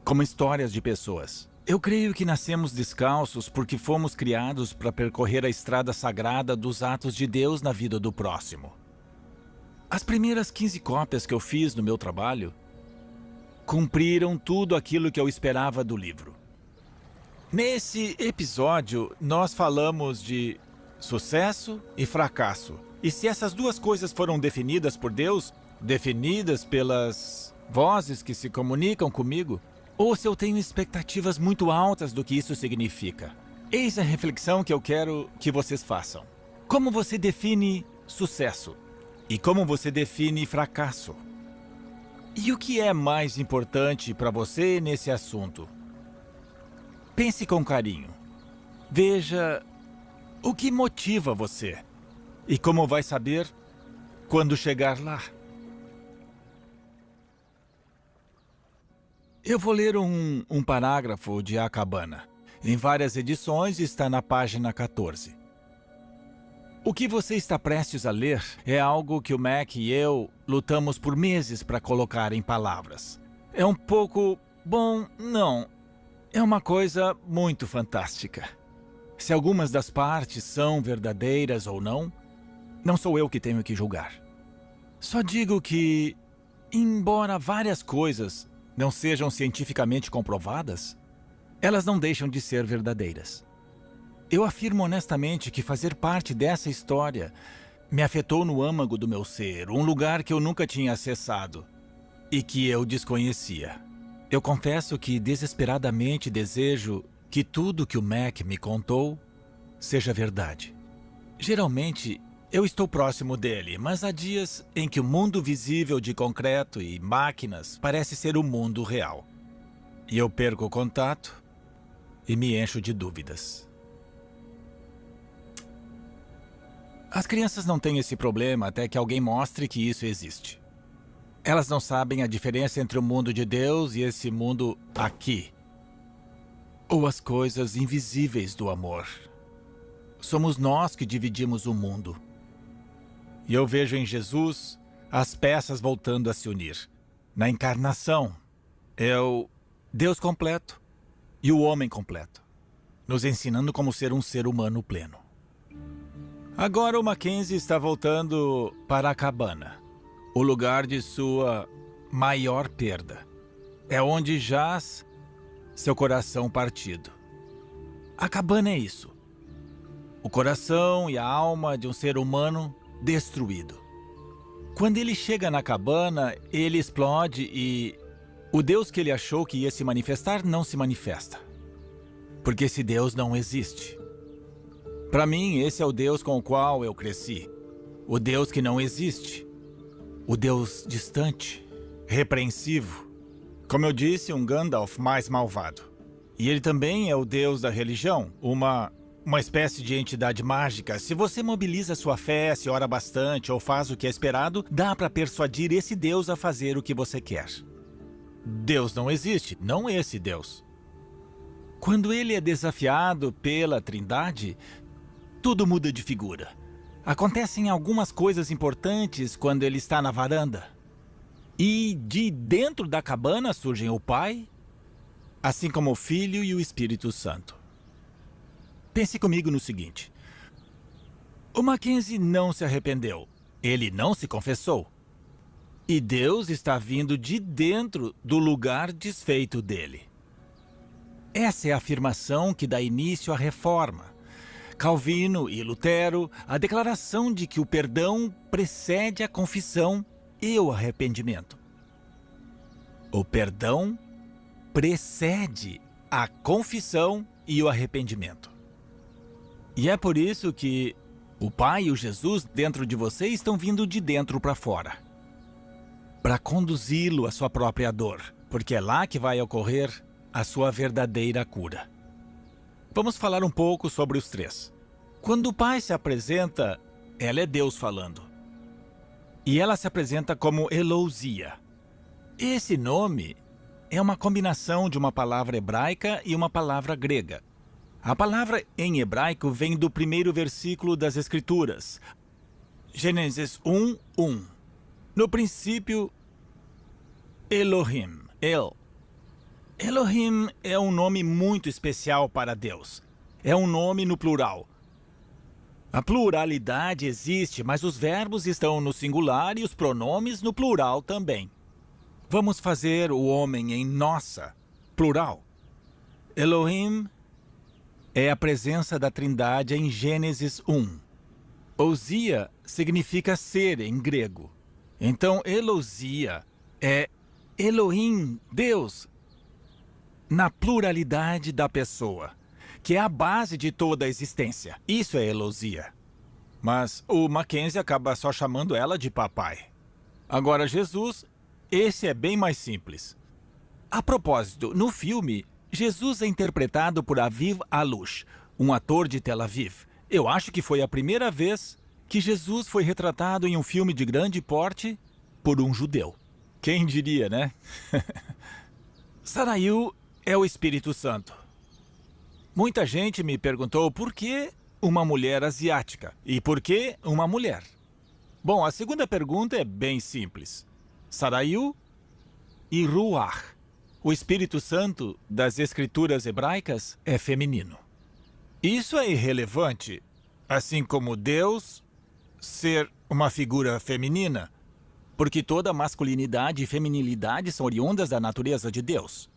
[SPEAKER 1] como histórias de pessoas. Eu creio que nascemos descalços porque fomos criados para percorrer a estrada sagrada dos atos de Deus na vida do próximo. As primeiras 15 cópias que eu fiz no meu trabalho cumpriram tudo aquilo que eu esperava do livro. Nesse episódio, nós falamos de sucesso e fracasso. E se essas duas coisas foram definidas por Deus, definidas pelas vozes que se comunicam comigo, ou se eu tenho expectativas muito altas do que isso significa. Eis a reflexão que eu quero que vocês façam. Como você define sucesso? E como você define fracasso? E o que é mais importante para você nesse assunto? Pense com carinho. Veja o que motiva você. E como vai saber quando chegar lá? Eu vou ler um parágrafo de A Cabana. Em várias edições está na página 14. O que você está prestes a ler é algo que o Mac e eu lutamos por meses para colocar em palavras. É um pouco... bom, não. É uma coisa muito fantástica. Se algumas das partes são verdadeiras ou não, não sou eu que tenho que julgar. Só digo que, embora várias coisas não sejam cientificamente comprovadas, elas não deixam de ser verdadeiras. Eu afirmo honestamente que fazer parte dessa história me afetou no âmago do meu ser, um lugar que eu nunca tinha acessado e que eu desconhecia. Eu confesso que desesperadamente desejo que tudo que o Mac me contou seja verdade. Geralmente, eu estou próximo dele, mas há dias em que o mundo visível de concreto e máquinas parece ser o mundo real. E eu perco o contato e me encho de dúvidas. As crianças não têm esse problema até que alguém mostre que isso existe. Elas não sabem a diferença entre o mundo de Deus e esse mundo aqui. Ou as coisas invisíveis do amor. Somos nós que dividimos o mundo. E eu vejo em Jesus as peças voltando a se unir. Na encarnação, é o Deus completo e o homem completo, nos ensinando como ser um ser humano pleno. Agora o Mackenzie está voltando para a cabana, o lugar de sua maior perda. É onde jaz seu coração partido. A cabana é isso. O coração e a alma de um ser humano destruído. Quando ele chega na cabana, ele explode e o Deus que ele achou que ia se manifestar não se manifesta. Porque esse Deus não existe. Para mim, esse é o Deus com o qual eu cresci. O Deus que não existe. O Deus distante, repreensivo. Como eu disse, um Gandalf mais malvado. E ele também é o Deus da religião, uma espécie de entidade mágica. Se você mobiliza sua fé, se ora bastante ou faz o que é esperado, dá para persuadir esse Deus a fazer o que você quer. Deus não existe, não esse Deus. Quando ele é desafiado pela Trindade, tudo muda de figura. Acontecem algumas coisas importantes quando ele está na varanda. E de dentro da cabana surgem o Pai, assim como o Filho e o Espírito Santo. Pense comigo no seguinte. O Mackenzie não se arrependeu. Ele não se confessou. E Deus está vindo de dentro do lugar desfeito dele. Essa é a afirmação que dá início à reforma. Calvino e Lutero, a declaração de que o perdão precede a confissão e o arrependimento. O perdão precede a confissão e o arrependimento. E é por isso que o Pai e o Jesus dentro de você estão vindo de dentro para fora. Para conduzi-lo à sua própria dor, porque é lá que vai ocorrer a sua verdadeira cura. Vamos falar um pouco sobre os três. Quando o Pai se apresenta, ela é Deus falando. E ela se apresenta como Elousia. Esse nome é uma combinação de uma palavra hebraica e uma palavra grega. A palavra em hebraico vem do primeiro versículo das Escrituras. Gênesis 1:1. No princípio, Elohim, El. Elohim é um nome muito especial para Deus. É um nome no plural. A pluralidade existe, mas os verbos estão no singular e os pronomes no plural também. Vamos fazer o homem em nossa, plural. Elohim é a presença da Trindade em Gênesis 1. Ousia significa ser em grego. Então, Elousia é Elohim, Deus, na pluralidade da pessoa, que é a base de toda a existência. Isso é Elousia. Mas o Mackenzie acaba só chamando ela de papai. Agora, Jesus, esse é bem mais simples. A propósito, no filme, Jesus é interpretado por Aviv Alush, um ator de Tel Aviv. Eu acho que foi a primeira vez que Jesus foi retratado em um filme de grande porte por um judeu. Quem diria, né? Sarayu é o Espírito Santo. Muita gente me perguntou por que uma mulher asiática e por que uma mulher. Bom, a segunda pergunta é bem simples. Sarayu e Ruach, o Espírito Santo das Escrituras hebraicas, é feminino. Isso é irrelevante, assim como Deus ser uma figura feminina, porque toda masculinidade e feminilidade são oriundas da natureza de Deus.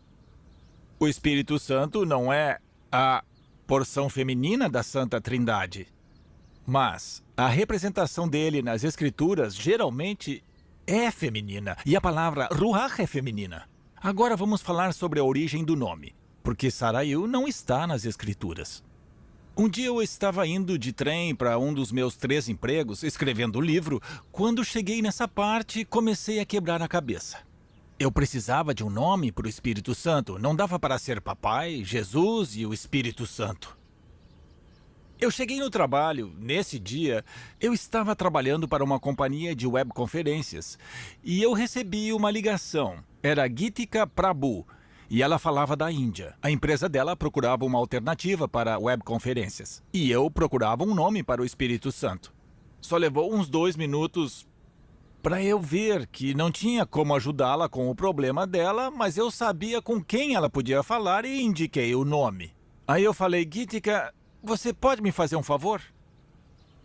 [SPEAKER 1] O Espírito Santo não é a porção feminina da Santa Trindade, mas a representação dele nas Escrituras geralmente é feminina, e a palavra Ruach é feminina. Agora vamos falar sobre a origem do nome, porque Sarayu não está nas Escrituras. Um dia eu estava indo de trem para um dos meus 3 empregos, escrevendo o livro. Quando cheguei nessa parte, comecei a quebrar a cabeça. Eu precisava de um nome para o Espírito Santo. Não dava para ser Papai, Jesus e o Espírito Santo. Eu cheguei no trabalho. Nesse dia, eu estava trabalhando para uma companhia de webconferências e eu recebi uma ligação. Era Gitika Prabhu. E ela falava da Índia. A empresa dela procurava uma alternativa para webconferências. E eu procurava um nome para o Espírito Santo. Só levou uns 2 minutos para eu ver que não tinha como ajudá-la com o problema dela, mas eu sabia com quem ela podia falar e indiquei o nome. Aí eu falei, Gitika, você pode me fazer um favor?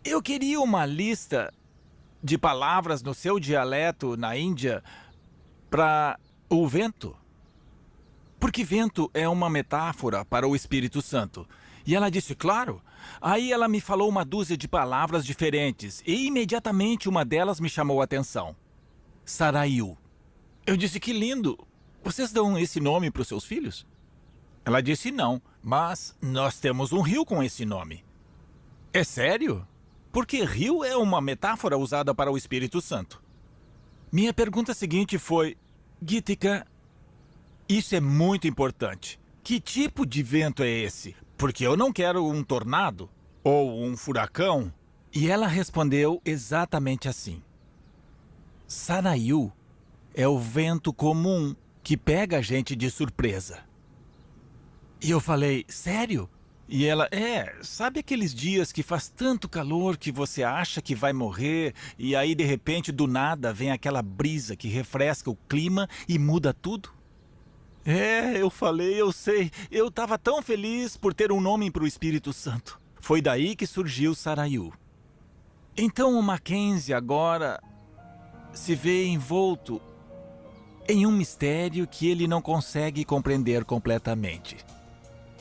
[SPEAKER 1] Eu queria uma lista de palavras no seu dialeto na Índia para o vento. Porque vento é uma metáfora para o Espírito Santo. E ela disse, claro. Aí ela me falou uma dúzia de palavras diferentes e imediatamente uma delas me chamou a atenção. Sarayu. Eu disse, que lindo. Vocês dão esse nome para os seus filhos? Ela disse, não, mas nós temos um rio com esse nome. É sério? Porque rio é uma metáfora usada para o Espírito Santo. Minha pergunta seguinte foi, Gitika, isso é muito importante. Que tipo de vento é esse? Porque eu não quero um tornado ou um furacão. E ela respondeu exatamente assim. Sarayu é o vento comum que pega a gente de surpresa. E eu falei, sério? E ela, sabe aqueles dias que faz tanto calor que você acha que vai morrer e aí de repente do nada vem aquela brisa que refresca o clima e muda tudo? Eu falei, eu sei. Eu estava tão feliz por ter um nome para o Espírito Santo. Foi daí que surgiu Sarayu. Então o Mackenzie agora se vê envolto em um mistério que ele não consegue compreender completamente.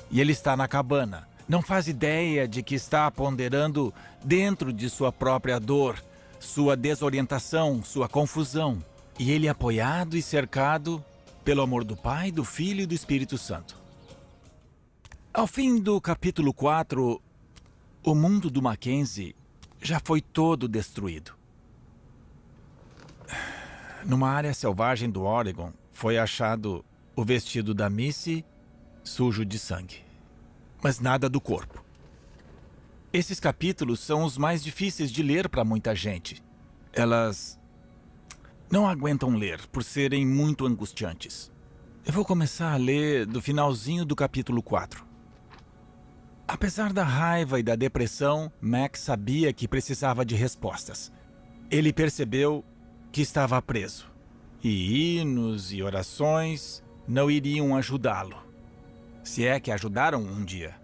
[SPEAKER 1] E ele está na cabana. Não faz ideia de que está ponderando dentro de sua própria dor, sua desorientação, sua confusão. E ele é apoiado e cercado pelo amor do Pai, do Filho e do Espírito Santo. Ao fim do capítulo 4, o mundo do Mackenzie já foi todo destruído. Numa área selvagem do Oregon, foi achado o vestido da Missy sujo de sangue. Mas nada do corpo. Esses capítulos são os mais difíceis de ler para muita gente. Elas não aguentam ler por serem muito angustiantes. Eu vou começar a ler do finalzinho do capítulo 4. Apesar da raiva e da depressão, Mac sabia que precisava de respostas. Ele percebeu que estava preso. E hinos e orações não iriam ajudá-lo. Se é que ajudaram um dia.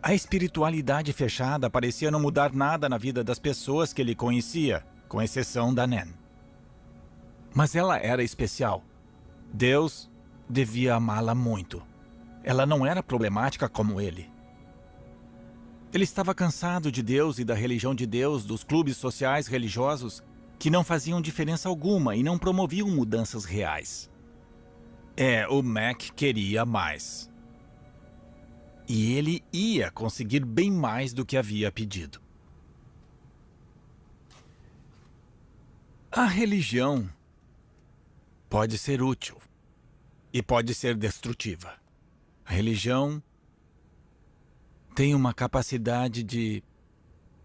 [SPEAKER 1] A espiritualidade fechada parecia não mudar nada na vida das pessoas que ele conhecia, com exceção da Nan. Mas ela era especial. Deus devia amá-la muito. Ela não era problemática como ele. Ele estava cansado de Deus e da religião de Deus, dos clubes sociais religiosos que não faziam diferença alguma e não promoviam mudanças reais. O Mac queria mais. E ele ia conseguir bem mais do que havia pedido. A religião pode ser útil e pode ser destrutiva. A religião tem uma capacidade de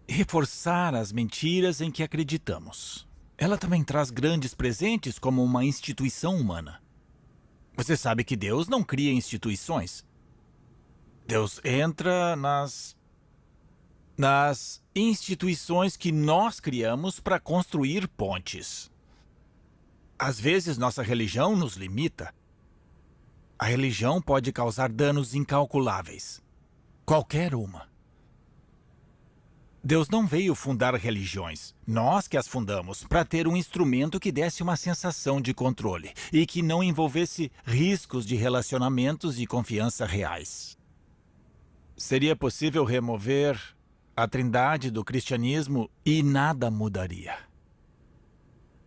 [SPEAKER 1] reforçar as mentiras em que acreditamos. Ela também traz grandes presentes como uma instituição humana. Você sabe que Deus não cria instituições. Deus entra nas instituições que nós criamos para construir pontes. Às vezes, nossa religião nos limita. A religião pode causar danos incalculáveis. Qualquer uma. Deus não veio fundar religiões. Nós que as fundamos para ter um instrumento que desse uma sensação de controle e que não envolvesse riscos de relacionamentos e confiança reais. Seria possível remover a trindade do cristianismo e nada mudaria.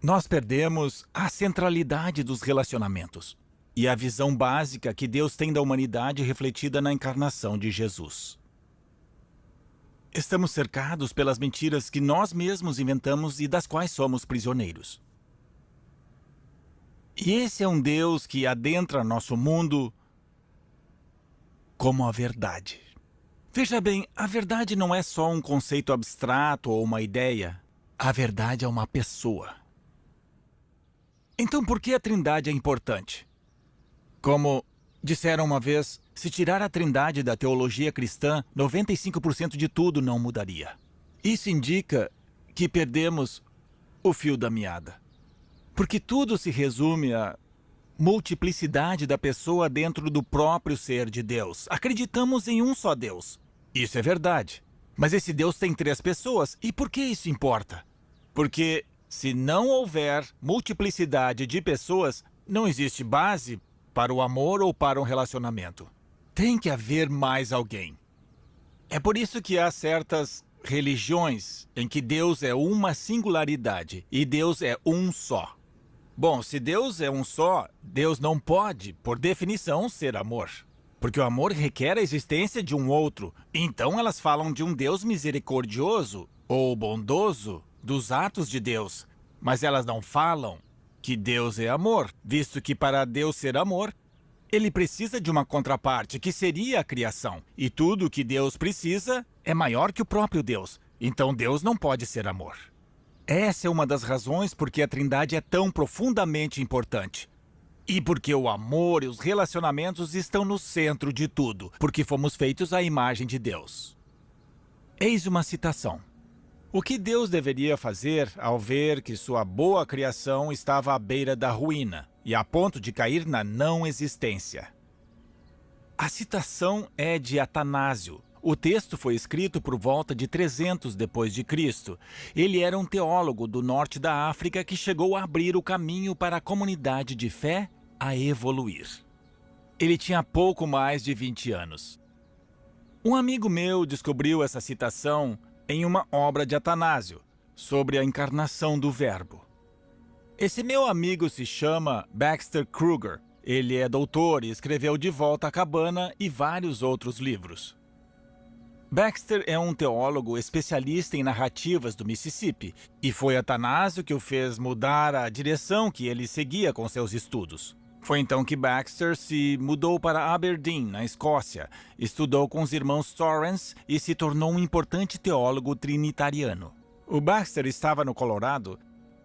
[SPEAKER 1] Nós perdemos a centralidade dos relacionamentos e a visão básica que Deus tem da humanidade refletida na encarnação de Jesus. Estamos cercados pelas mentiras que nós mesmos inventamos e das quais somos prisioneiros. E esse é um Deus que adentra nosso mundo como a verdade. Veja bem, a verdade não é só um conceito abstrato ou uma ideia. A verdade é uma pessoa. Então, por que a Trindade é importante? Como disseram uma vez, se tirar a Trindade da teologia cristã, 95% de tudo não mudaria. Isso indica que perdemos o fio da meada. Porque tudo se resume à multiplicidade da pessoa dentro do próprio ser de Deus. Acreditamos em um só Deus. Isso é verdade. Mas esse Deus tem 3 pessoas. E por que isso importa? Porque se não houver multiplicidade de pessoas, não existe base para o amor ou para um relacionamento. Tem que haver mais alguém. É por isso que há certas religiões em que Deus é uma singularidade e Deus é um só. Bom, se Deus é um só, Deus não pode, por definição, ser amor. Porque o amor requer a existência de um outro. Então elas falam de um Deus misericordioso ou bondoso dos atos de Deus. Mas elas não falam que Deus é amor, visto que para Deus ser amor, ele precisa de uma contraparte, que seria a criação. E tudo que Deus precisa é maior que o próprio Deus. Então Deus não pode ser amor. Essa é uma das razões por que a Trindade é tão profundamente importante. E porque o amor e os relacionamentos estão no centro de tudo, porque fomos feitos à imagem de Deus. Eis uma citação. O que Deus deveria fazer ao ver que sua boa criação estava à beira da ruína e a ponto de cair na não existência? A citação é de Atanásio. O texto foi escrito por volta de 300 depois de Cristo. Ele era um teólogo do norte da África que chegou a abrir o caminho para a comunidade de fé a evoluir. Ele tinha pouco mais de 20 anos. Um amigo meu descobriu essa citação em uma obra de Atanásio, sobre a encarnação do Verbo. Esse meu amigo se chama Baxter Kruger. Ele é doutor e escreveu De Volta à Cabana e vários outros livros. Baxter é um teólogo especialista em narrativas do Mississippi, e foi Atanásio que o fez mudar a direção que ele seguia com seus estudos. Foi então que Baxter se mudou para Aberdeen, na Escócia, estudou com os irmãos Torrance e se tornou um importante teólogo trinitariano. O Baxter estava no Colorado,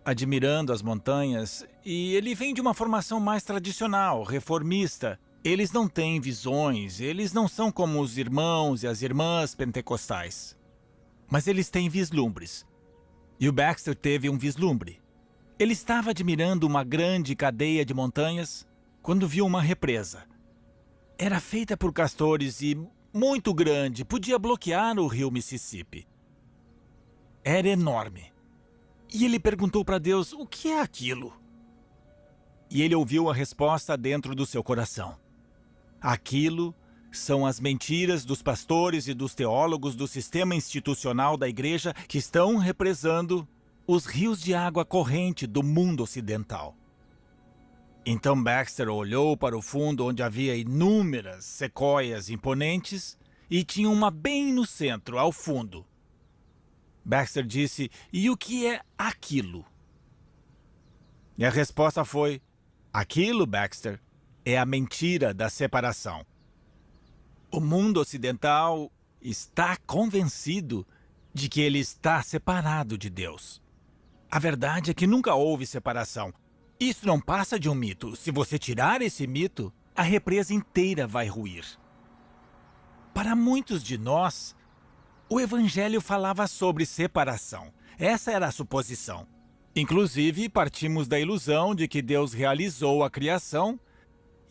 [SPEAKER 1] admirando as montanhas, e ele vem de uma formação mais tradicional, reformista. Eles não têm visões, eles não são como os irmãos e as irmãs pentecostais. Mas eles têm vislumbres. E o Baxter teve um vislumbre. Ele estava admirando uma grande cadeia de montanhas quando viu uma represa. Era feita por castores e muito grande, podia bloquear o rio Mississippi. Era enorme. E ele perguntou para Deus, o que é aquilo? E ele ouviu a resposta dentro do seu coração. Aquilo são as mentiras dos pastores e dos teólogos do sistema institucional da igreja que estão represando os rios de água corrente do mundo ocidental. Então Baxter olhou para o fundo onde havia inúmeras sequoias imponentes e tinha uma bem no centro, ao fundo. Baxter disse, e o que é aquilo? E a resposta foi: aquilo, Baxter, é a mentira da separação. O mundo ocidental está convencido de que ele está separado de Deus. A verdade é que nunca houve separação. Isso não passa de um mito. Se você tirar esse mito, a represa inteira vai ruir. Para muitos de nós, o Evangelho falava sobre separação. Essa era a suposição. Inclusive, partimos da ilusão de que Deus realizou a criação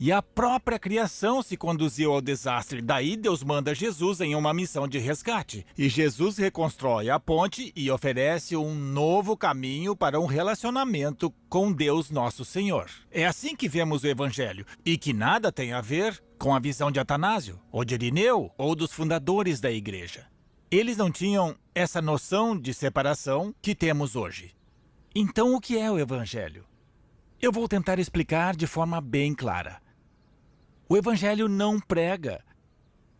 [SPEAKER 1] e a própria criação se conduziu ao desastre. Daí Deus manda Jesus em uma missão de resgate. E Jesus reconstrói a ponte e oferece um novo caminho para um relacionamento com Deus nosso Senhor. É assim que vemos o Evangelho, e que nada tem a ver com a visão de Atanásio, ou de Irineu, ou dos fundadores da igreja. Eles não tinham essa noção de separação que temos hoje. Então, o que é o Evangelho? Eu vou tentar explicar de forma bem clara. O Evangelho não prega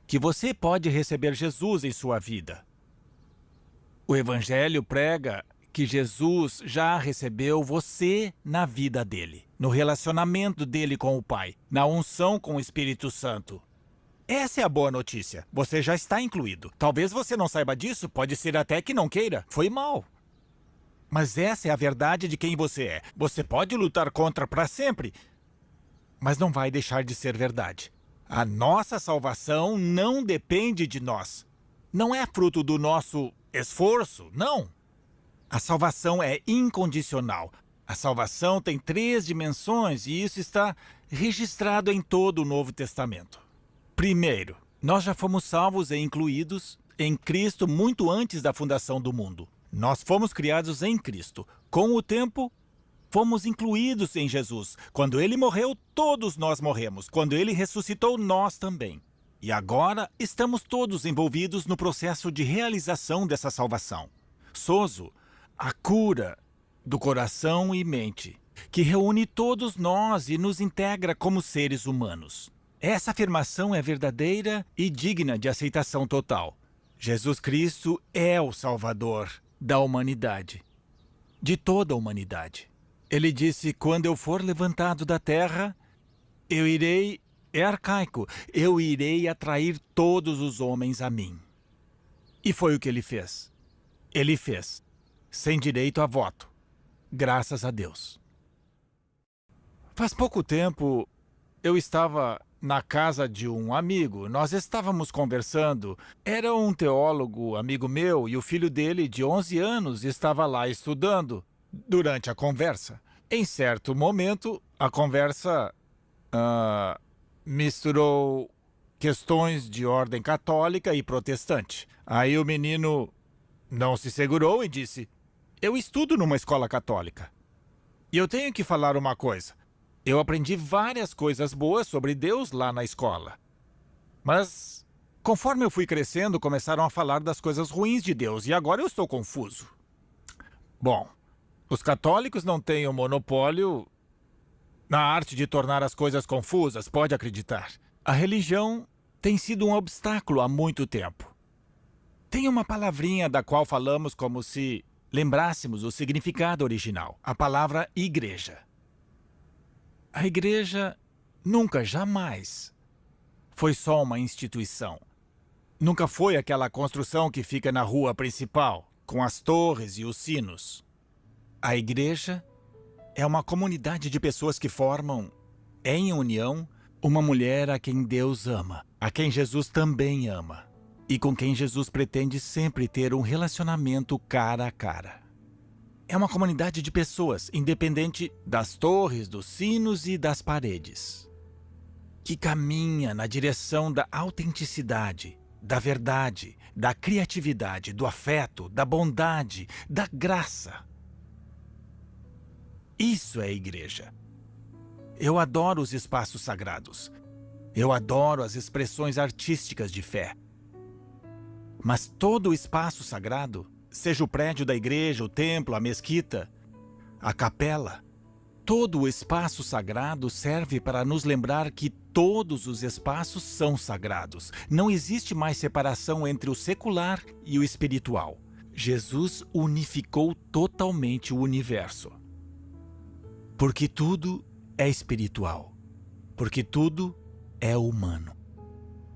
[SPEAKER 1] que você pode receber Jesus em sua vida. O Evangelho prega que Jesus já recebeu você na vida dele, no relacionamento dele com o Pai, na unção com o Espírito Santo. Essa é a boa notícia. Você já está incluído. Talvez você não saiba disso, pode ser até que não queira. Foi mal. Mas essa é a verdade de quem você é. Você pode lutar contra para sempre, mas não vai deixar de ser verdade. A nossa salvação não depende de nós. Não é fruto do nosso esforço, não. A salvação é incondicional. A salvação tem 3 dimensões e isso está registrado em todo o Novo Testamento. Primeiro, nós já fomos salvos e incluídos em Cristo muito antes da fundação do mundo. Nós fomos criados em Cristo. Com o tempo, fomos incluídos em Jesus. Quando ele morreu, todos nós morremos. Quando ele ressuscitou, nós também. E agora estamos todos envolvidos no processo de realização dessa salvação. Sozo, a cura do coração e mente, que reúne todos nós e nos integra como seres humanos. Essa afirmação é verdadeira e digna de aceitação total. Jesus Cristo é o Salvador da humanidade, de toda a humanidade. Ele disse: quando eu for levantado da terra, eu irei, é arcaico, eu irei atrair todos os homens a mim. E foi o que ele fez. Ele fez, sem direito a voto, graças a Deus. Faz pouco tempo, eu estava na casa de um amigo. Nós estávamos conversando. Era um teólogo, amigo meu, e o filho dele, de 11 anos, estava lá estudando. Durante a conversa, em certo momento, a conversa misturou questões de ordem católica e protestante. Aí o menino não se segurou e disse: eu estudo numa escola católica. E eu tenho que falar uma coisa. Eu aprendi várias coisas boas sobre Deus lá na escola. Mas, conforme eu fui crescendo, começaram a falar das coisas ruins de Deus. E agora eu estou confuso. Bom, os católicos não têm o monopólio na arte de tornar as coisas confusas, pode acreditar. A religião tem sido um obstáculo há muito tempo. Tem uma palavrinha da qual falamos como se lembrássemos o significado original. A palavra igreja. A igreja nunca, jamais, foi só uma instituição. Nunca foi aquela construção que fica na rua principal, com as torres e os sinos. A igreja é uma comunidade de pessoas que formam, em união, uma mulher a quem Deus ama, a quem Jesus também ama, e com quem Jesus pretende sempre ter um relacionamento cara a cara. É uma comunidade de pessoas, independente das torres, dos sinos e das paredes, que caminha na direção da autenticidade, da verdade, da criatividade, do afeto, da bondade, da graça. Isso é igreja. Eu adoro os espaços sagrados. Eu adoro as expressões artísticas de fé. Mas todo o espaço sagrado, seja o prédio da igreja, o templo, a mesquita, a capela, todo o espaço sagrado serve para nos lembrar que todos os espaços são sagrados. Não existe mais separação entre o secular e o espiritual. Jesus unificou totalmente o universo. Porque tudo é espiritual. Porque tudo é humano.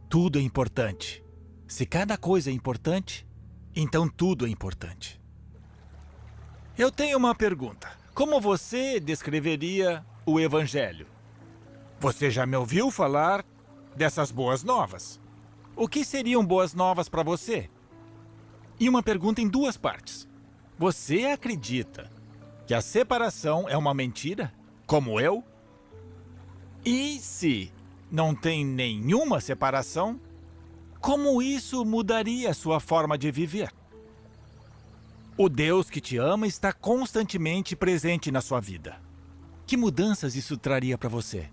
[SPEAKER 1] Tudo é importante. Se cada coisa é importante, então tudo é importante. Eu tenho uma pergunta. Como você descreveria o Evangelho? Você já me ouviu falar dessas boas novas? O que seriam boas novas para você? E uma pergunta em duas partes. Você acredita que a separação é uma mentira, como eu? E se não tem nenhuma separação, como isso mudaria a sua forma de viver? O Deus que te ama está constantemente presente na sua vida. Que mudanças isso traria para você?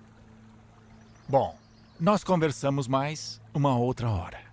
[SPEAKER 1] Bom, nós conversamos mais uma outra hora.